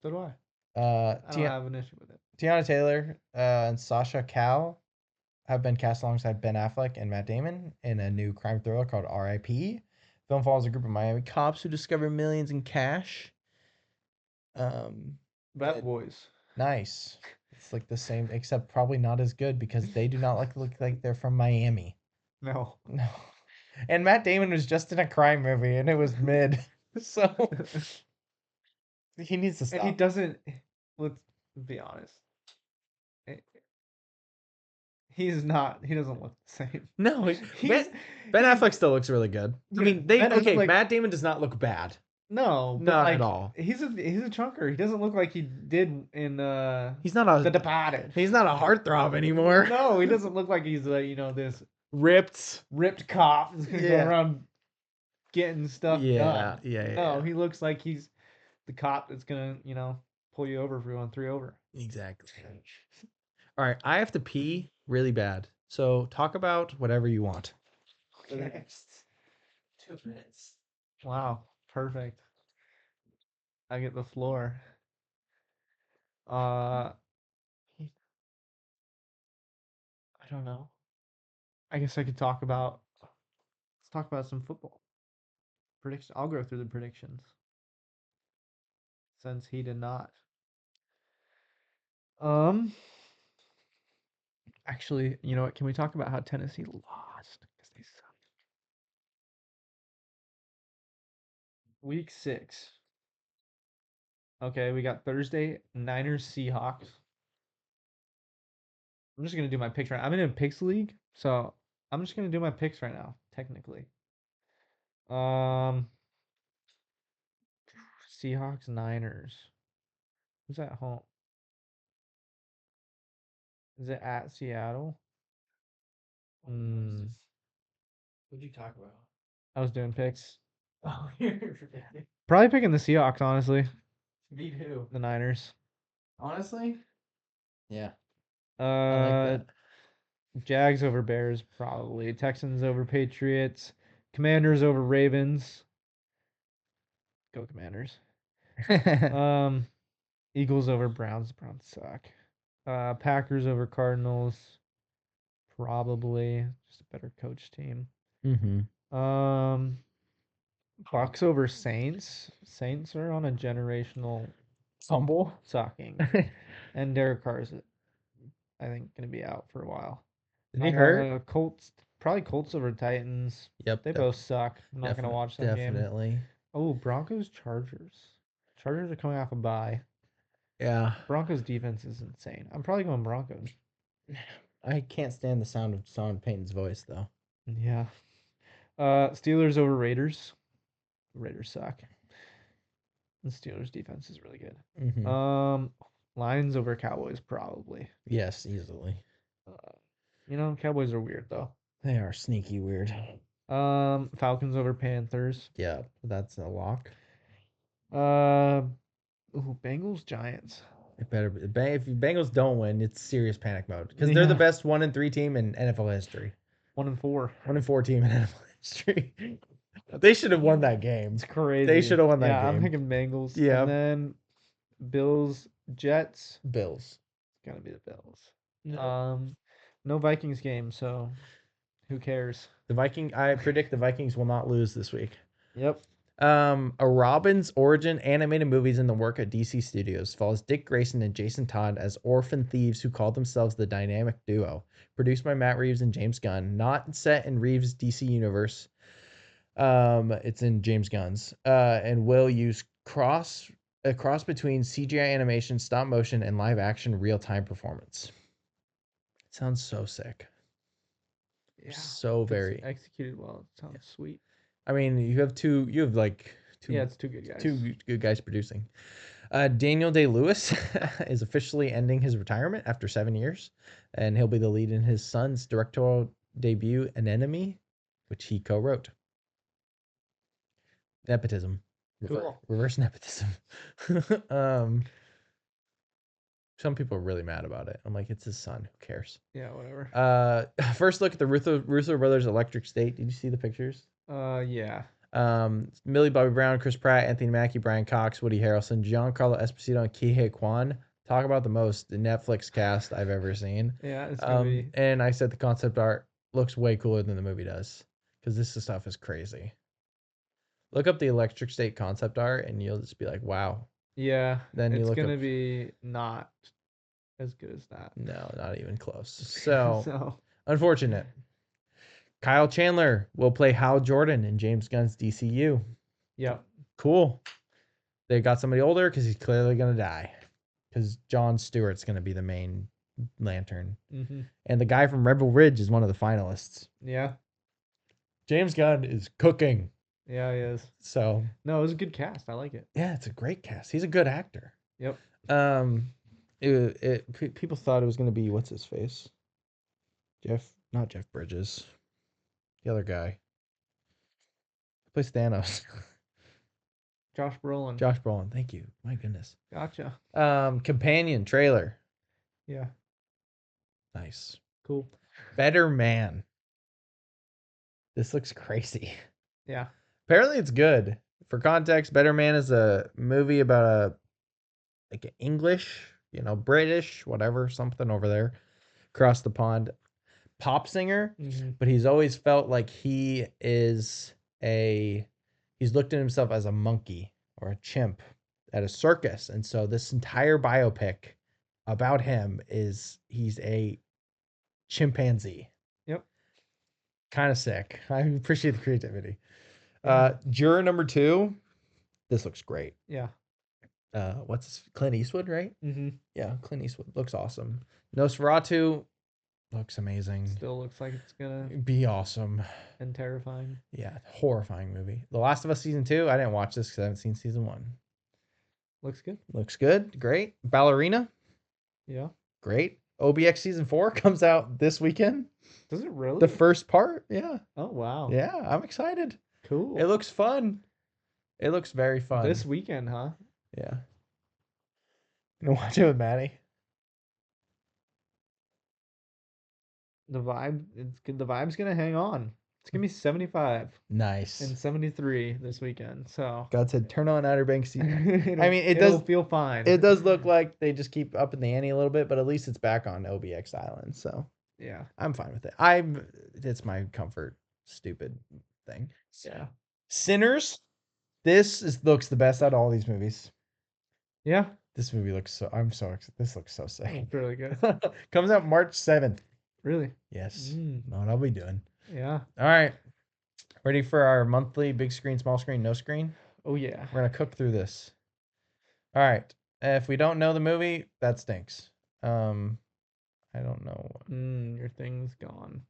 So do I. Uh, I don't have an issue with it. Tiana Taylor and Sasha Cal have been cast alongside Ben Affleck and Matt Damon in a new crime thriller called R.I.P. Film follows a group of Miami cops who discover millions in cash. Bad it- Boys. Nice. It's like the same, except probably not as good because they do not look like they're from Miami. No. No. And Matt Damon was just in a crime movie and it was mid. So he needs to stop. And he doesn't. Let's be honest. He's not. He doesn't look the same. No, He's- Ben Affleck still looks really good. I mean, Ben Affleck- Matt Damon does not look bad. No, but Not like, at all. He's a chunker. He doesn't look like he did in He's not The a Departed. he's not a heartthrob anymore. No, he doesn't look like he's this Ripped. ripped cop who's gonna Yeah. go around getting stuff done. Yeah. No, he looks like he's the cop that's gonna pull you over for going 3 over. Exactly. All right, I have to pee really bad. So talk about whatever you want. For the next 2 minutes. Wow, perfect. I get the floor. I don't know. I guess I could talk about. Let's talk about some football prediction. I'll go through the predictions since he did not. Actually, you know what? Can we talk about how Tennessee lost because they suck? Week 6. Okay, we got Thursday, Niners, Seahawks. I'm just gonna do my picks right now. I'm in a picks league, so I'm just gonna do my picks right now, technically. Seahawks, Niners. Who's at home? Is it at Seattle? What'd you talk about? I was doing picks. Oh, you're Probably picking the Seahawks, honestly. beat who? The Niners. Honestly? Yeah. Jags over Bears, probably. Texans over Patriots. Commanders over Ravens. Go Commanders. Eagles over Browns. Browns suck. Packers over Cardinals. Probably. Just a better coach team. Mm-hmm. Bucks over Saints. Saints are on a generational Fumble. sucking. And Derek Carr's, I think, going to be out for a while. Did he hurt? Probably Colts over Titans. Yep. They both suck. I'm not going to watch that game. Definitely. Oh, Broncos, Chargers. Chargers are coming off a bye. Yeah. Broncos defense is insane. I'm probably going Broncos. I can't stand the sound of Sean Payton's voice though. Yeah. Steelers over Raiders. Raiders suck. The Steelers defense is really good. Mm-hmm. Lions over Cowboys, probably. Yes, easily. Cowboys are weird though. They are sneaky weird. Falcons over Panthers. Yeah, that's a lock. Bengals Giants. It better be. If Bengals don't win, it's serious panic mode because they're the Yeah. best 1-3 team in NFL history. 1-4. 1-4 team in NFL history. They should have won that game. It's crazy. They should have won that Yeah, game. I'm thinking Bengals. Yeah. And then Bills Jets. Bills. It's gotta be the Bills. No Vikings game, so who cares? I predict the Vikings will not lose this week. Yep. A Robin's origin animated movies in the work at DC Studios follows Dick Grayson and Jason Todd as orphan thieves who call themselves the Dynamic Duo. Produced by Matt Reeves and James Gunn, not set in Reeves' DC universe. It's in James Gunn's. And will use a cross between CGI animation, stop motion, and live action real time performance. Sounds so sick. Yeah. So It's very. executed well. It sounds sweet. I mean, you have two Yeah, it's two good guys. two good guys producing. Daniel Day-Lewis is officially ending his retirement after 7 years, and he'll be the lead in his son's directorial debut, Anemone, which he co-wrote. Nepotism. Cool. Reverse nepotism. Some people are really mad about it. I'm like, it's his son. Who cares? Yeah, whatever. First look at the Russo brothers' Electric State. Did you see the pictures? Yeah. Millie Bobby Brown, Chris Pratt, Anthony Mackie, Brian Cox, Woody Harrelson, Giancarlo Esposito, and Kihei Kwan. Talk about the most Netflix cast I've ever seen. Yeah, it's gonna be. And I said the concept art looks way cooler than the movie does because this stuff is crazy. Look up the Electric State concept art and you'll just be like, wow. Yeah. Then you It's look gonna up- be not as good as that. No, not even close. So So unfortunate. Kyle Chandler will play Hal Jordan in James Gunn's DCU. Yep. Cool. They got somebody older because he's clearly going to die. Because Jon Stewart's going to be the main Lantern. Mm-hmm. And the guy from Rebel Ridge is one of the finalists. Yeah. James Gunn is cooking. Yeah, he is. So, No, it was a good cast. I like it. yeah, it's a great cast. He's a good actor. Yep. People thought it was going to be, what's his face? Not Jeff Bridges. The other guy. Who plays Thanos. Josh Brolin. Josh Brolin. Thank you. My goodness. Gotcha. Companion trailer. Yeah. Nice. Cool. Better Man. This looks crazy. Yeah. Apparently it's good. For context, Better Man is a movie about an English, British, whatever, something over there, across the pond, pop singer, Mm-hmm. but he's always felt like he's looked at himself as a monkey or a chimp at a circus. And so this entire biopic about him is he's a chimpanzee. Yep. Kind of sick. I appreciate the creativity. Yeah. Juror number 2. This looks great. Yeah. Clint Eastwood, right? Mm-hmm. Yeah, Clint Eastwood looks awesome. Nosferatu looks amazing. Still looks like it's gonna Be awesome. and terrifying. Yeah, horrifying movie. The Last of Us season 2. I didn't watch this because I haven't seen season 1. Looks good. Looks good. Great. Ballerina. Yeah. Great. OBX season 4 comes out this weekend. Does it really? The first part. Yeah. Oh wow. Yeah, I'm excited. Cool. It looks fun. It looks very fun. This weekend, huh? Yeah. You know, watch it with Maddie. The vibe's gonna hang on. It's gonna be 75 Nice. and 73 this weekend. So God said, turn on Outer Banks. I mean, it it'll does- feel fine. It does look like they just keep upping the ante a little bit, but at least it's back on OBX Island, so Yeah. I'm fine with it. It's my comfort, stupid thing. Yeah. Sinners. Looks the best out of all these movies. Yeah. This movie looks so. I'm so excited. This looks so sick. It's really good. Comes out March 7th. Really? Yes. Mm, Know what I'll be doing. yeah. All right. Ready for our monthly big screen, small screen, no screen? Oh yeah. We're gonna cook through this. All right. If we don't know the movie, that stinks. I don't know Your thing's gone.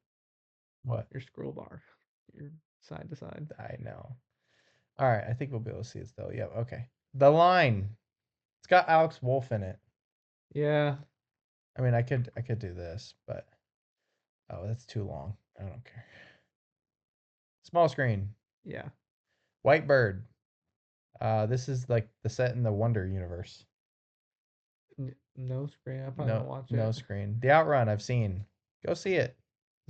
what. Your scroll bar. Your side to side. I know. All right. I think we'll be able to see this though. Yeah. Okay. The Line. It's got Alex Wolff in it. Yeah. I mean, I could do this, but that's too long. I don't care. Let's Small screen. Yeah. White Bird. This is like the set in the Wonder universe. No screen. I probably won't No, watch no it. screen. The Outrun. I've seen. Go see it.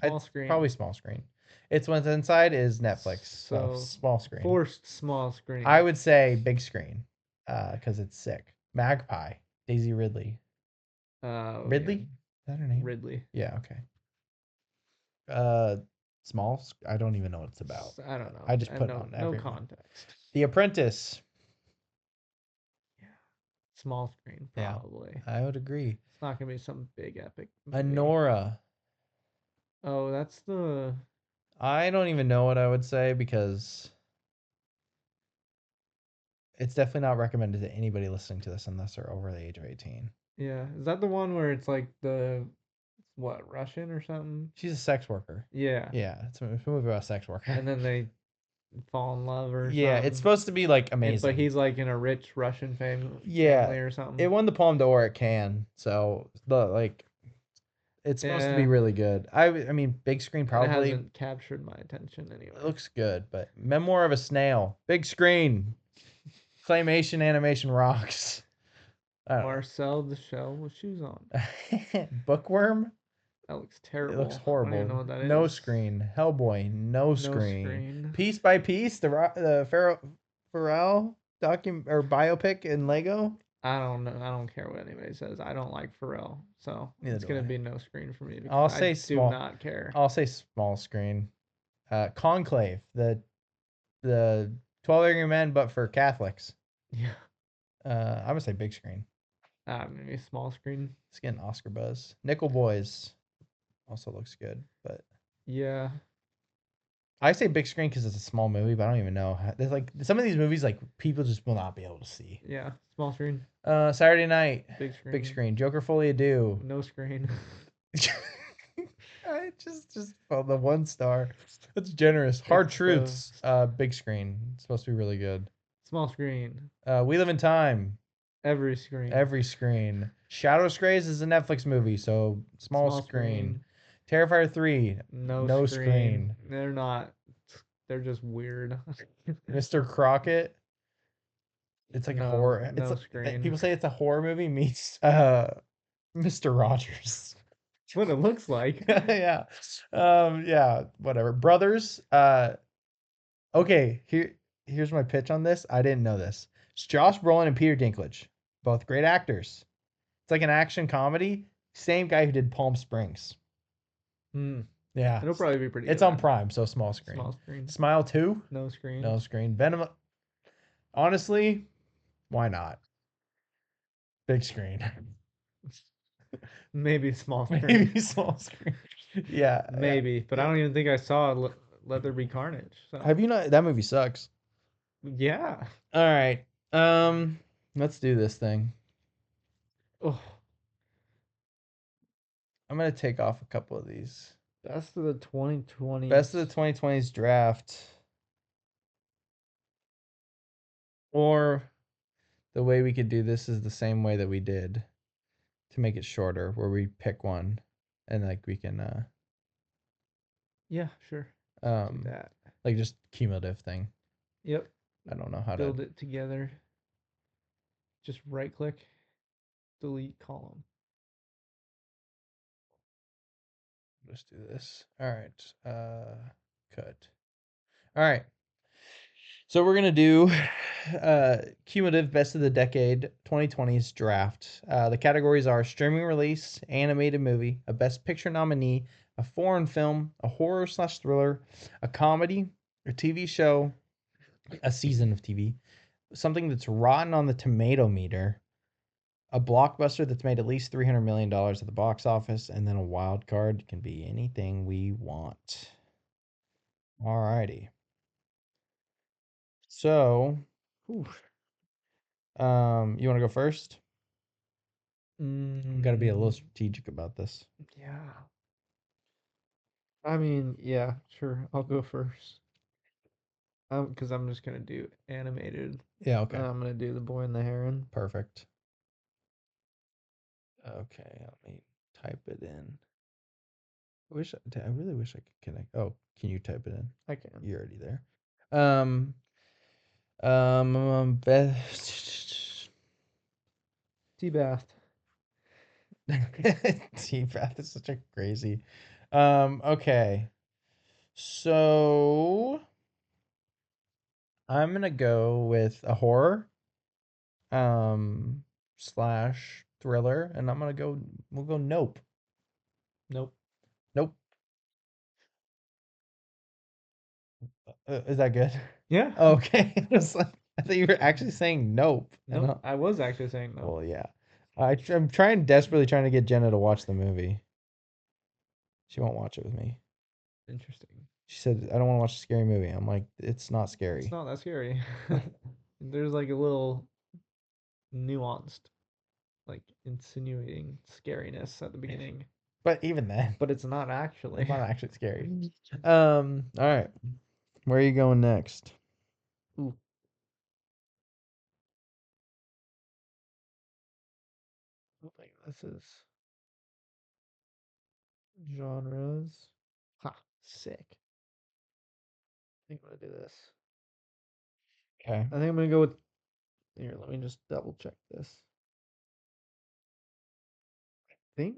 Small It's screen. probably small screen. It's what's inside is Netflix. So So small screen. forced small screen. I would say big screen, because it's sick. Magpie. Daisy Ridley. Ridley. Is that her name? Ridley. Yeah. Okay. I don't even know what it's about. I don't know. I just And put no, on no everything. context. The Apprentice. Yeah. Small screen, Yeah. probably. I would agree. It's not gonna be some big epic movie. Anora. Oh, that's the I don't even know what I would say because it's definitely not recommended to anybody listening to this unless they're over the age of 18. yeah. Is that the one where it's like the what, Russian or something? She's a sex worker. Yeah. Yeah, it's a movie about a sex worker. And then they fall in love or Yeah, something. it's supposed to be like amazing. But he's like in a rich Russian family Yeah, or something. it won the Palme d'Or at Cannes, so it's supposed to be Yeah. really good. I mean, big screen It probably hasn't captured my attention anyway. it looks good, but Memoir of a Snail, big screen, claymation animation rocks. I don't know. Marcel the Shell with shoes on. Bookworm. That looks terrible. It looks I don't horrible. even know what that is. No screen. Hellboy. No No screen. Piece by Piece. The Pharrell biopic in Lego. I don't know. I don't care what anybody says. I don't like Pharrell, so Neither it's do gonna I. be no screen for me. Because I'll I say small. do not care. I'll say small screen. Conclave. The 12 Angry Men, but for Catholics. Yeah. I'm gonna say big screen. Maybe small screen. It's getting Oscar buzz. Nickel Boys also looks good, but Yeah. I say big screen because it's a small movie, but I don't even know. There's like some of these movies like people just will not be able to see. Yeah. Small screen. Saturday Night. Big screen. Big screen. Joker Folie à Deux. No screen. I just well, the 1 star. That's generous. Hard Truths. Big screen. It's supposed to be really good. Small screen. We Live in Time. Every screen. Every screen. Shadow Strays is a Netflix movie, so small screen. Terrifier 3. No screen. They're not. They're just weird. Mr. Crockett. It's like a horror. No It's like, screen. people say it's a horror movie meets Mr. Rogers. That's what it looks like. Yeah. Yeah, whatever. Brothers. Okay, here's my pitch on this. I didn't know this. It's Josh Brolin and Peter Dinklage. Both great actors. It's like an action comedy. Same guy who did Palm Springs. Yeah. It'll probably be pretty It's good on then. Prime, so small screen. Small screen. Smile 2? No screen. No screen. Venom. Honestly, why not? Big screen. Maybe small screen. Maybe small screen. Yeah. Maybe, but I don't even think I saw Let There Be Carnage. So. Have you not? That movie sucks. Yeah. All right. Let's do this thing. Oh, I'm gonna take off a couple of these. best of the 2020s. Best of the 2020s draft. Or the way we could do this is the same way that we did to make it shorter, where we pick one and like we can Yeah, sure. Do that. like just cumulative thing. Yep. I don't know how Build to it together. Just right click, delete column. just do this. All right. Cut. All right. So we're gonna do cumulative best of the decade 2020s draft. The categories are streaming release, animated movie, a best picture nominee, a foreign film, a horror/thriller, a comedy, a TV show, a season of TV, something that's rotten on the tomato meter, a blockbuster that's made at least $300 million at the box office, and then a wild card. Can be anything we want. Alrighty. So, you want to go first? Got to be a little strategic about this. Yeah. I mean, yeah, sure. I'll go first. Because I'm just gonna do animated. Yeah, okay. I'm gonna do The Boy and the Heron. Perfect. Okay, let me type it in. I really wish I could connect. Oh, can you type it in? I can. You're already there. Best Tea bath. tea bath is such a crazy. Okay. So I'm gonna go with a horror, slash thriller, and we'll go Nope. Nope. Nope. Is that good? Yeah. Okay. I thought you were actually saying nope. And Nope. I was actually saying no. well, yeah. I'm desperately trying to get Jenna to watch the movie. She won't watch it with me. Interesting. She said, I don't want to watch a scary movie. I'm like, it's not scary. It's not that scary. There's like a little nuanced, like insinuating scariness at the beginning, But even then, but it's not actually. it's not actually scary. All right. Where are you going next? Ooh. Hoping this is genres. Ha, sick. I think I'm gonna do this. Okay. I think I'm gonna go with here, let me just double check this. I think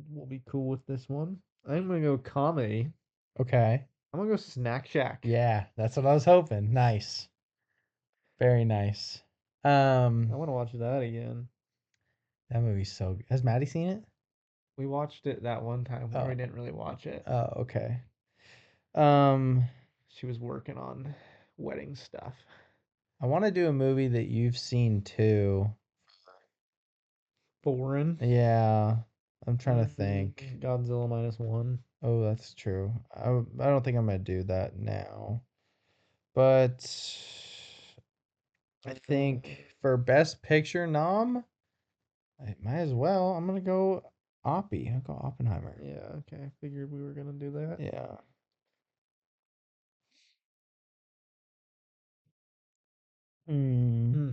we'll be cool with this one. I'm gonna go comedy. Okay. I'm gonna go Snack Shack. Yeah, that's what I was hoping. Nice. Very nice. I wanna watch that again. That movie's so good. Has Maddie seen it? We watched it that one time where Oh. we didn't really watch it. Oh, okay. Um, She was working on wedding stuff. I want to do a movie that you've seen too. Foreign. Yeah, I'm trying to think. Godzilla -1. Oh, that's true. I don't think I'm gonna do that now. But I think for Best Picture nom, I might as well. I'm gonna go Oppie. I'll go Oppenheimer. Yeah, okay. I figured we were gonna do that. Yeah. Hmm. Hmm.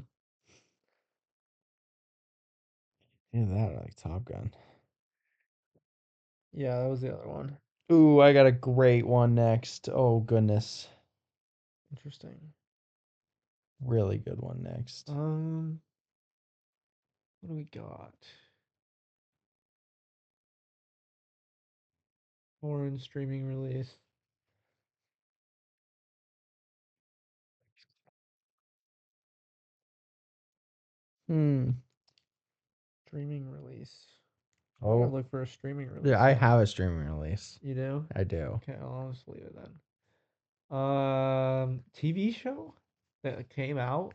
Yeah, that like Top Gun. Yeah, that was the other one. Ooh, I got a great one next. Oh goodness, Interesting. really good one next. What do we got? Foreign streaming release. Hmm. Streaming release. I gotta Oh, look for a streaming release. yeah, I have a streaming release. You do? I do. Okay, I'll just leave it then. TV show that came out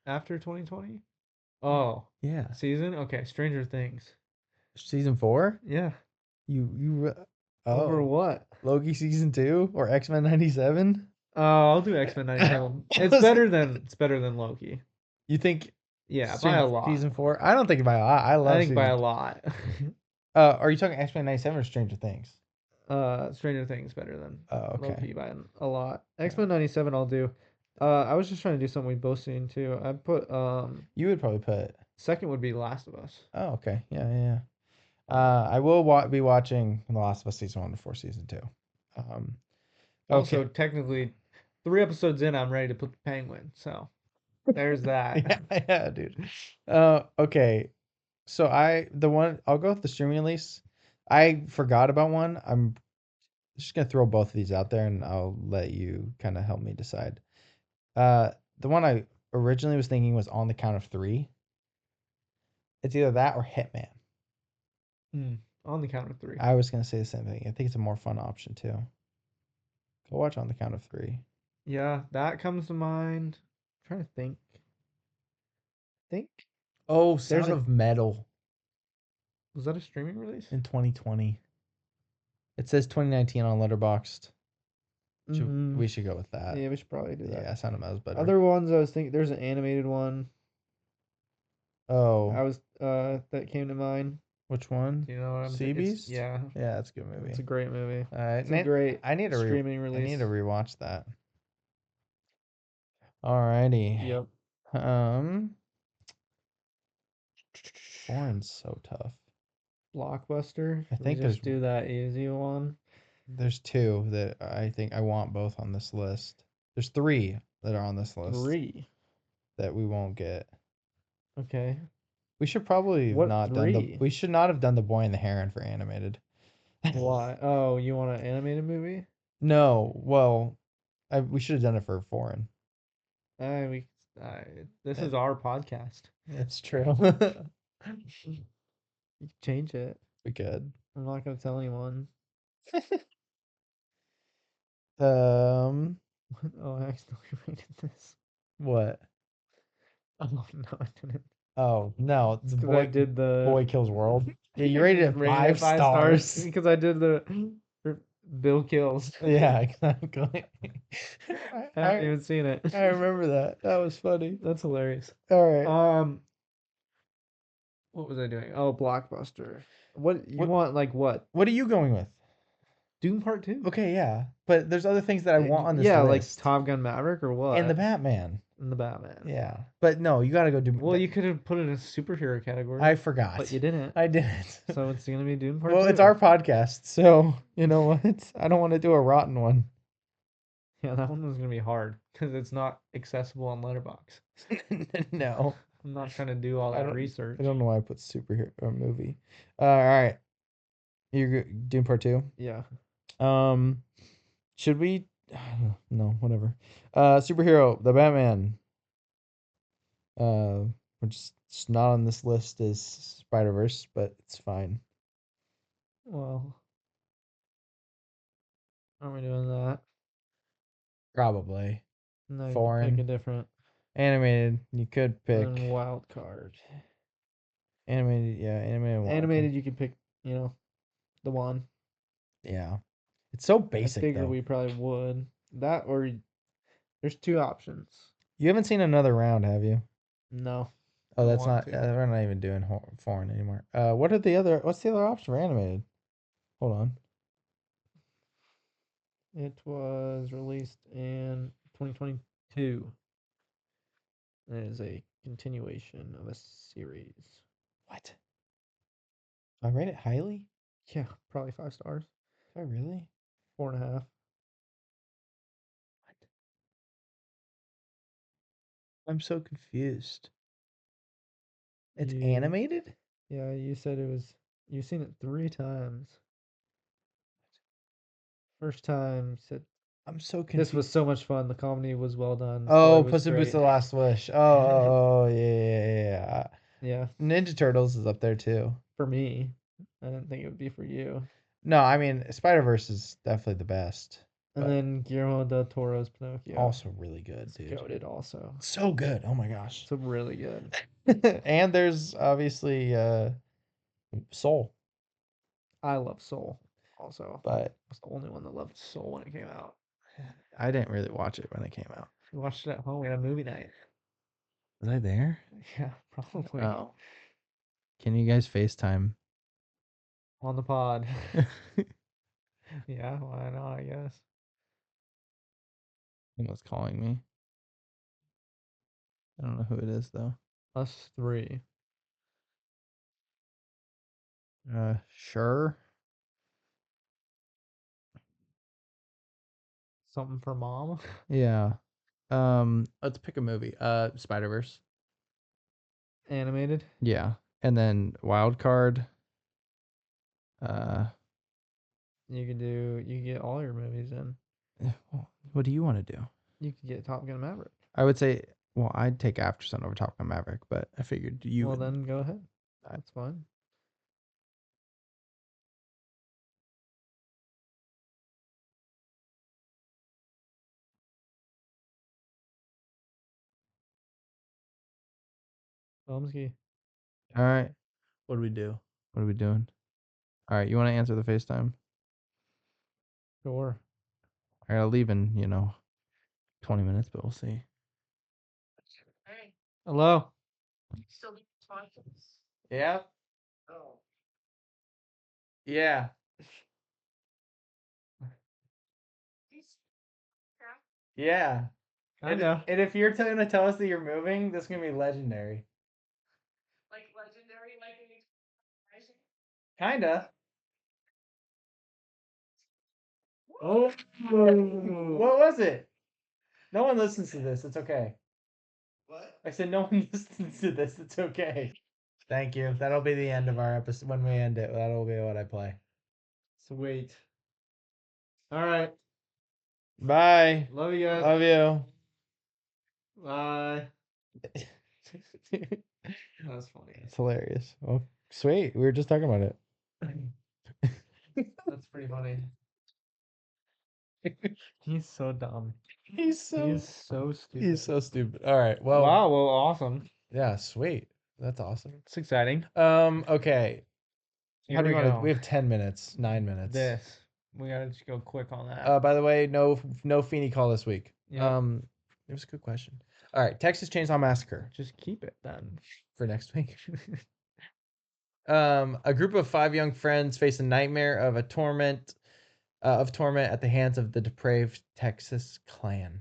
after 2020. Oh, Yeah. season? Okay, Stranger Things. Season 4? Yeah. Over Oh, what? Loki season 2 or X-Men 97? Oh, I'll do X-Men 97. I It's was- better than Loki. You think Yeah, by a lot. season 4? I don't think by a lot. I love I think by a season. lot. Are you talking X-Men 97 or Stranger Things? Stranger Things better than Oh, okay. Loki by a lot. X-Men 97 I'll do. I was just trying to do something we both seen too. I put You would probably put. second would be Last of Us. Oh, okay. Yeah, yeah. I will be watching The Last of Us season 1 before season 2. Also, Okay. technically, 3 episodes in, I'm ready to put the Penguin. So there's that. Yeah, yeah, dude. Okay. So I'll go with the streaming release. I forgot about one. I'm just gonna throw both of these out there, and I'll let you kind of help me decide. The one I originally was thinking was On the Count of Three. It's either that or Hitman. On the count of 3. I was gonna say the same thing. I think it's a more fun option too. Go watch On the Count of Three. Yeah, that comes to mind. I'm trying to think. Oh, There's Sound of Metal Was that a streaming release? in 2020. It says 2019 on Letterboxd. We should go with that. Yeah, we should probably do that. Yeah, Sound of Metal's better. Other ones I was thinking there's an animated one. Oh, That came to mind. which one? Do you know what I'm Sea Beast? Yeah, Yeah, that's a good movie. it's a great movie. All right, It's a great I need to streaming I release. need to rewatch that. Alrighty. Yep. Foreign's so tough. Blockbuster. I We think just there's- do that easy one. There's two that I think I want both on this list. There's three that are on this list 3. that we won't get. Okay. We should probably have What not done the. 3? We should not have done the Boy and the Heron for animated. Why? Oh, you want an animated movie? No, well, we should have done it for foreign. We. This Uh, is our podcast. It's true. You can change it. We could. I'm not gonna tell anyone. Um, Oh, I accidentally rated this. what? Oh no, I didn't. Oh no, the Because I boy did the Boy Kills World. Yeah, you rated it rated it 5 stars. because I did the Bill Kills. Yeah, exactly. I haven't even seen it. I remember that. That was funny. That's hilarious. All right. What was I doing? Oh, Blockbuster. What you What- want? Like what? What are you going with? Doom Part 2? Okay, yeah, but there's other things that I want on this yeah, list. like Top Gun Maverick or what? And the Batman. And the Batman. Yeah, but no, you gotta go do. Well, you could have put it in a superhero category. I forgot. But you didn't. I didn't. So it's gonna be Doom Part 2. Well, it's our podcast, so you know what? I don't want to do a rotten one. Yeah, that one was gonna be hard because it's not accessible on Letterboxd. No, I'm not trying to do all I that don't- research. I don't know why I put superhero movie. All right, you're doing part 2. Yeah. Should we? No, whatever. Superhero, the Batman. Which is not on this list is Spider-Verse, but it's fine. Well, aren't we doing that? Probably No, you can Foreign. pick a different animated. You could pick wild card. animated. Yeah, animated. one. Animated, you could pick. You know, the one. Yeah, it's so basic. I figure though. we probably would that or there's 2 options. You haven't seen Another Round, have you? No. Oh, I that's want not. to. We're not even doing foreign anymore. What are the other? What's the other option for animated? Hold on. It was released in 2022. It is a continuation of a series. What? I rate it highly. Yeah, probably 5 stars. Do I really? 4.5. I'm so confused. It's You- animated? Yeah, you said it was. You've seen it 3 times. First time said I'm so confused. this was so much fun. The comedy was well done. Oh, story was Puss in Boots: great. The Last Wish. Oh, yeah. Yeah, Ninja Turtles is up there too. for me, I didn't think it would be for you. No, I mean Spider-Verse is definitely the best. And But- then Guillermo del Toro's Pinocchio. Also really good, It's dude. goated also. So good. Oh my gosh. So really good. And there's obviously Soul, I love Soul also. but I was the only one that loved Soul when it came out. I didn't really watch it when it came out. We watched it at home. We had a movie night. Was I there? Yeah, probably. Oh. Can you guys FaceTime? On the pod. Yeah, why not, I guess. Someone's calling me. I don't know who it is though. Us 3. Sure. Something for mom. Yeah. Let's pick a movie. Spider-Verse. Animated. Yeah. And then Wild Card. You could get all your movies in. What do you want to do? You could get Top Gun Maverick. I would say, well, I'd take After Sun over Top Gun Maverick, but I figured you Well, would. then go ahead. That's fine. Tomsky. All right. What do we do? What are we doing? All right. You want to answer the FaceTime? Sure. I gotta leave in, 20 minutes, but we'll see. Hello. Yeah? Yeah. Yeah. I know. And if you're going to tell us that you're moving, this is going to be legendary. Kinda. Oh, what was it? No one listens to this. It's okay. What? I said no one listens to this. It's okay. Thank you. That'll be the end of our episode. When we end it, that'll be what I play. Sweet. All right. Bye. Love you guys. Love you. Bye. That's funny. It's hilarious. Oh, sweet. We were just talking about it. That's pretty funny. He's so dumb. He's so He's so stupid. he's so stupid. All right. Well, Wow. Well, awesome. yeah, sweet. That's awesome. It's exciting. Okay. Here How do we we go? go. We have 10 minutes, 9 minutes. This. We gotta just go quick on that. By the way, no Feeney call this week. Yep. It was a good question. All right, Texas Chainsaw Massacre Just keep it then. for next week. A group of 5 young friends face a nightmare of torment at the hands of the depraved Texas clan.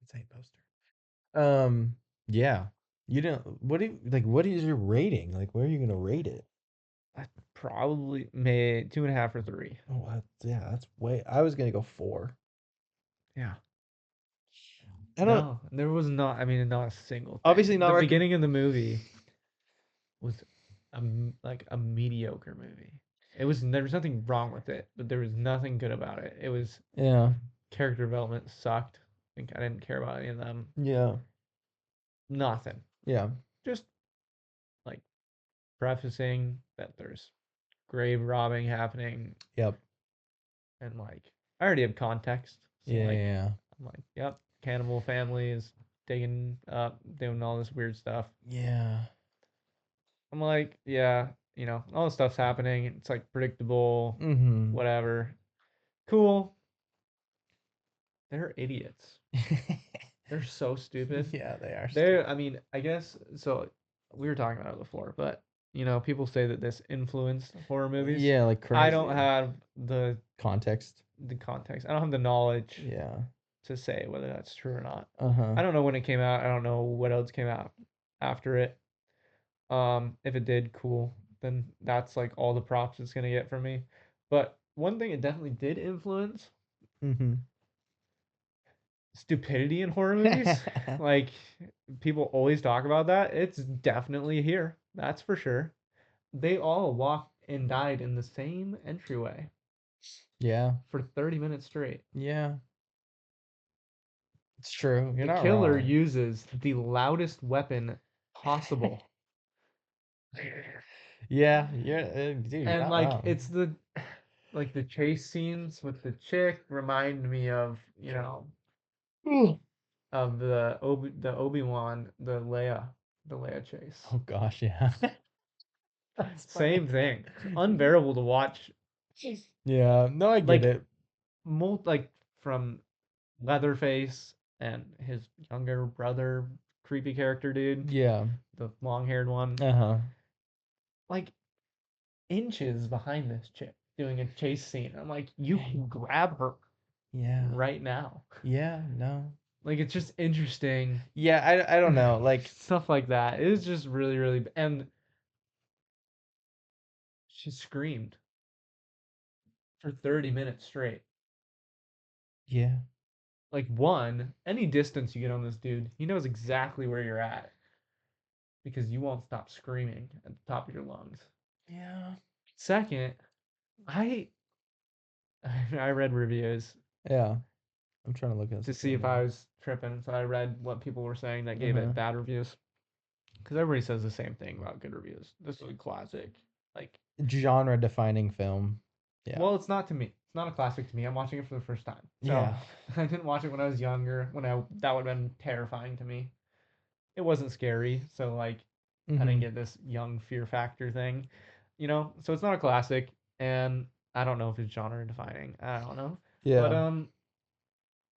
It's a poster. Yeah. You didn't. What is your rating? Like, where are you gonna rate it? I probably made 2.5 or 3. Oh, yeah, that's way. I was gonna go 4. Yeah. I don't. No, there was not. I mean, not a single. Thing. Obviously not The recom- beginning of the movie was like a mediocre movie. There was nothing wrong with it, but there was nothing good about it. It was Yeah. character development sucked. Like I didn't care about any of them. Yeah. Nothing. Yeah. Just like prefacing that there's grave robbing happening. Yep. And like I already have context. So Yeah. like, Yeah. I'm like, yep, cannibal family is digging up, doing all this weird stuff. Yeah. I'm like, yeah, all this stuff's happening. It's like predictable, Mm-hmm. whatever. Cool. They're idiots. They're so stupid. Yeah, they are. I mean, I guess so. We were talking about it before, but people say that this influenced horror movies. Yeah, like crazy. I don't have the context. context. I don't have the knowledge Yeah. to say whether that's true or not. Uh-huh. I don't know when it came out. I don't know what else came out after it. If it did, cool. Then that's like all the props it's gonna get from me. But one thing it definitely did influence Mm-hmm. stupidity in horror movies. Like people always talk about that. It's definitely here. That's for sure. They all walked and died in the same entryway Yeah. for 30 minutes straight. Yeah. It's true. You're The not killer wrong. uses the loudest weapon possible. Yeah. Yeah. Dude, you're And not like wrong. it's the chase scenes with the chick remind me of of the Obi-Wan the Leia chase. Oh gosh, yeah. Same thing. Unbearable to watch. Yeah. No, I get Like, it. Like from Leatherface and his younger brother, creepy character dude, Yeah. the long-haired one, Uh-huh. like inches behind this chick doing a chase scene. I'm like, you can grab her Yeah. right now. Yeah. No. Like it's just interesting. Yeah. I don't know. Like. Stuff like that. It was just really, really, and she screamed for 30 minutes straight. Yeah. Like any distance you get on this dude, he knows exactly where you're at because you won't stop screaming at the top of your lungs. Yeah. Second, I read reviews Yeah. I'm trying to look at to see if I was tripping, so I read what people were saying that gave it bad reviews. Because everybody says the same thing about good reviews. This is a classic, like genre defining film. Yeah. Well, it's not to me. It's not a classic to me. I'm watching it for the first time. So Yeah. I didn't watch it when I was younger. That would have been terrifying to me. It wasn't scary, so like I didn't get this young fear factor thing, So it's not a classic, and I don't know if it's genre defining. I don't know. Yeah. But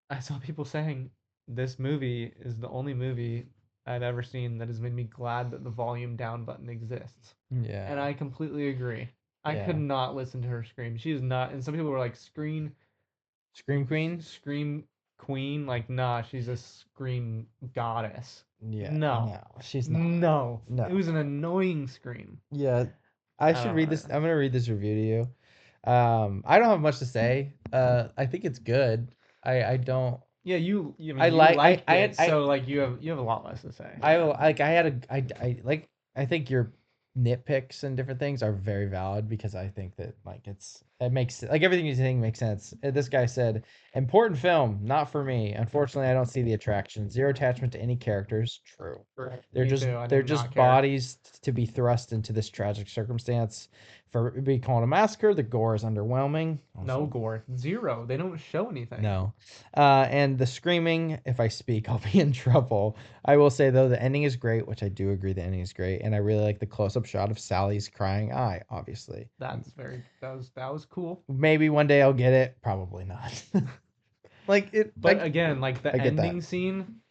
I saw people saying this movie is the only movie I've ever seen that has made me glad that the volume down button exists. Yeah. And I completely agree. I Yeah. could not listen to her scream. She is not. And some people were like, Scream queen. Like, nah, she's a scream goddess. Yeah. No. She's not. No. No. It was an annoying scream. Yeah. I I should don't read know. this. I'm gonna read this review to you. I don't have much to say. I think it's good. I don't. Yeah, I mean, I you like. liked it, I so like you have a lot less to say. I like. I had a. I like. I think your nitpicks and different things are very valid because I think that like it makes like everything you're saying makes sense. This guy said, "Important film, not for me. Unfortunately, I don't see the attraction. Zero attachment to any characters. True. They're Me just too, I they're did just not care. bodies to be thrust into this tragic circumstance. For being called a massacre, the gore is underwhelming. No Also, gore, zero. They don't show anything. no. And the screaming, if I speak, I'll be in trouble. I will say though, the ending is great, which I do agree the ending is great, and I really like the close-up shot of Sally's crying eye. Obviously, That was cool. maybe one day I'll get it. Probably not. Like it, But like again, like the I get that. ending scene,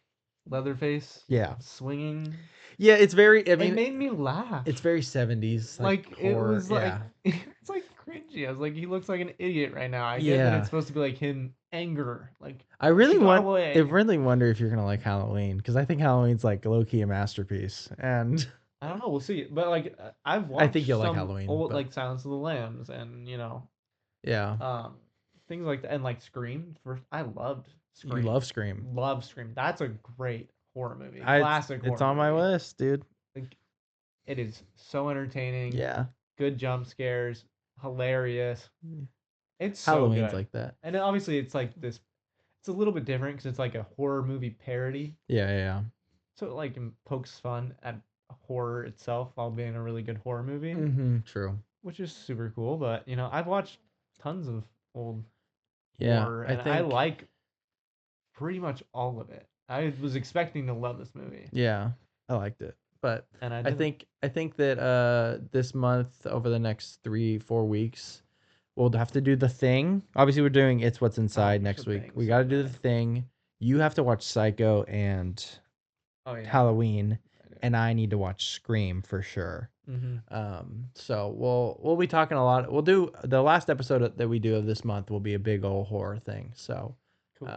Leatherface Yeah, swinging, yeah. It's very. I it mean, made me laugh. it's very 70s, like it horror. was like Yeah, it's like cringy. I was like, he looks like an idiot right now. I get that yeah. it's supposed to be like him anger, like I really she got want. away. I really wonder if you're gonna like Halloween because I think Halloween's like low key a masterpiece, and I don't know, we'll see. But like I've I watched think you'll like some Halloween. old But like Silence of the Lambs and yeah, things like that, and like Scream. First, I loved you Scream. love Scream. Love Scream. That's a great horror movie. I Classic it's horror on my movie. list, dude. Like it is so entertaining. Yeah, Good jump scares. Hilarious. It's so Halloween's good. like that. And then obviously it's like this. It's a little bit different because it's like a horror movie parody. Yeah, yeah. So it like pokes fun at horror itself while being a really good horror movie, Mm-hmm. True. which is super cool. But I've watched tons of old Yeah, horror, I and I think. like pretty much all of it. I was expecting to love this movie, Yeah, I liked it, but and I I didn't. think that this month over the next 3-4 weeks we'll have to do The Thing. Obviously, we're doing It's What's Inside next The week. Thing We so got to do The bad. Thing. You have to watch Psycho and Oh yeah. Halloween, and I need to watch Scream for sure. Mm-hmm. So we'll be talking a lot. We'll do the last episode that we do of this month will be a big old horror thing. So, Cool.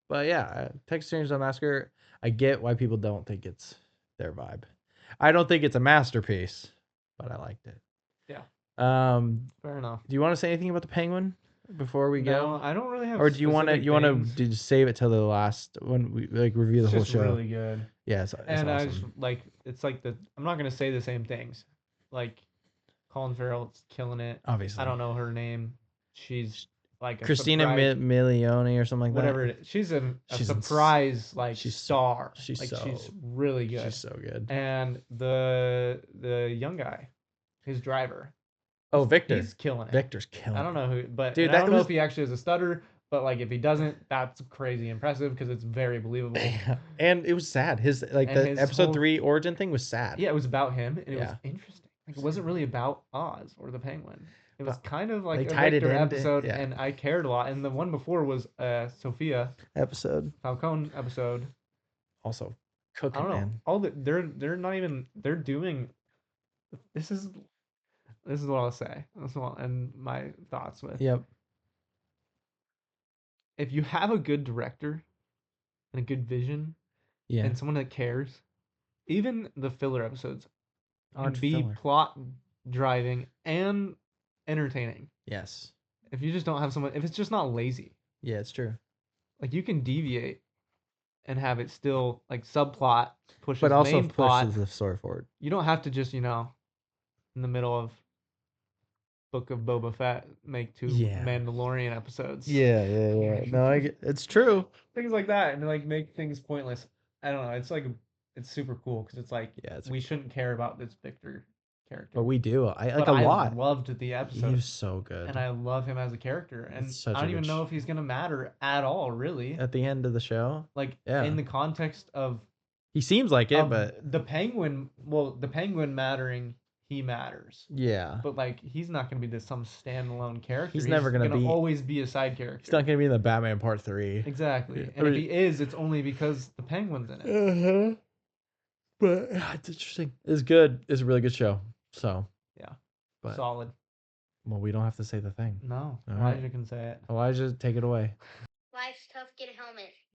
but yeah, Texas Chainsaw Massacre. I get why people don't think it's their vibe. I don't think it's a masterpiece, but I liked it. Yeah. Do Fair enough. you want to say anything about the Penguin before we No, go, I don't really have. or do you want to specific things. just save it till the last when we like review the It's whole just show? really good. Yeah, it's And I just awesome. like it's like I'm not gonna say the same things. Like Colin Farrell's killing it. Obviously, I don't know her name. She's like a Christina surprise, Milioni or something like whatever that. it is. She's a She's surprise like she's star. she's Like so she's really good. she's so good. And the young guy, his driver, Oh, Victor. he's killing it. Victor's killing I don't know who, but Dude, and I that don't know was- if he actually has a stutter. But like if he doesn't, that's crazy impressive because it's very believable. And it was sad. His like And the his episode whole- 3 origin thing was sad. Yeah, it was about him, and it was Yeah. interesting. Like it wasn't really about Oz or the Penguin. It was kind of like they a tied it Victor into- episode, yeah. and I cared a lot. And the one before was Sophia Episode. Falcone episode. Also I cooking, don't know. man. All the they're not even they're doing. This is what I'll say. That's what and my thoughts with. Yep. If you have a good director and a good vision Yeah. and someone that cares, even the filler episodes can Aren't be filler. plot driving and entertaining. Yes. If you just don't have someone, if it's just not lazy, Yeah, it's true. like you can deviate and have it still like subplot pushes But also main plot. pushes the story forward. You don't have to just in the middle of Book of Boba Fett make 2 Yeah. Mandalorian episodes. Yeah. No, it's true. Things like that and like make things pointless. I don't know. It's like it's super cool because it's like Yeah, it's we shouldn't care about this Victor character. But we do. I like But a lot. I loved the He episode. was so good. And I love him as a character. And It's such I a don't even good know if he's gonna matter at all, really. At the end of the show, Like yeah. in the context of he seems like it, of but the Penguin. Well, the Penguin mattering, he matters. yeah. But like he's not gonna be some standalone character. He's never gonna be- always be a side character. He's not gonna be in the Batman Part 3. Exactly. Yeah, And I if mean- he is, it's only because the Penguin's in it. Uh-huh. But it's interesting. It's good. It's a really good show. So Yeah. but Solid. well, we don't have to say the thing. No. All Elijah right. can say it. Elijah, take it away. Life's tough, get a helmet.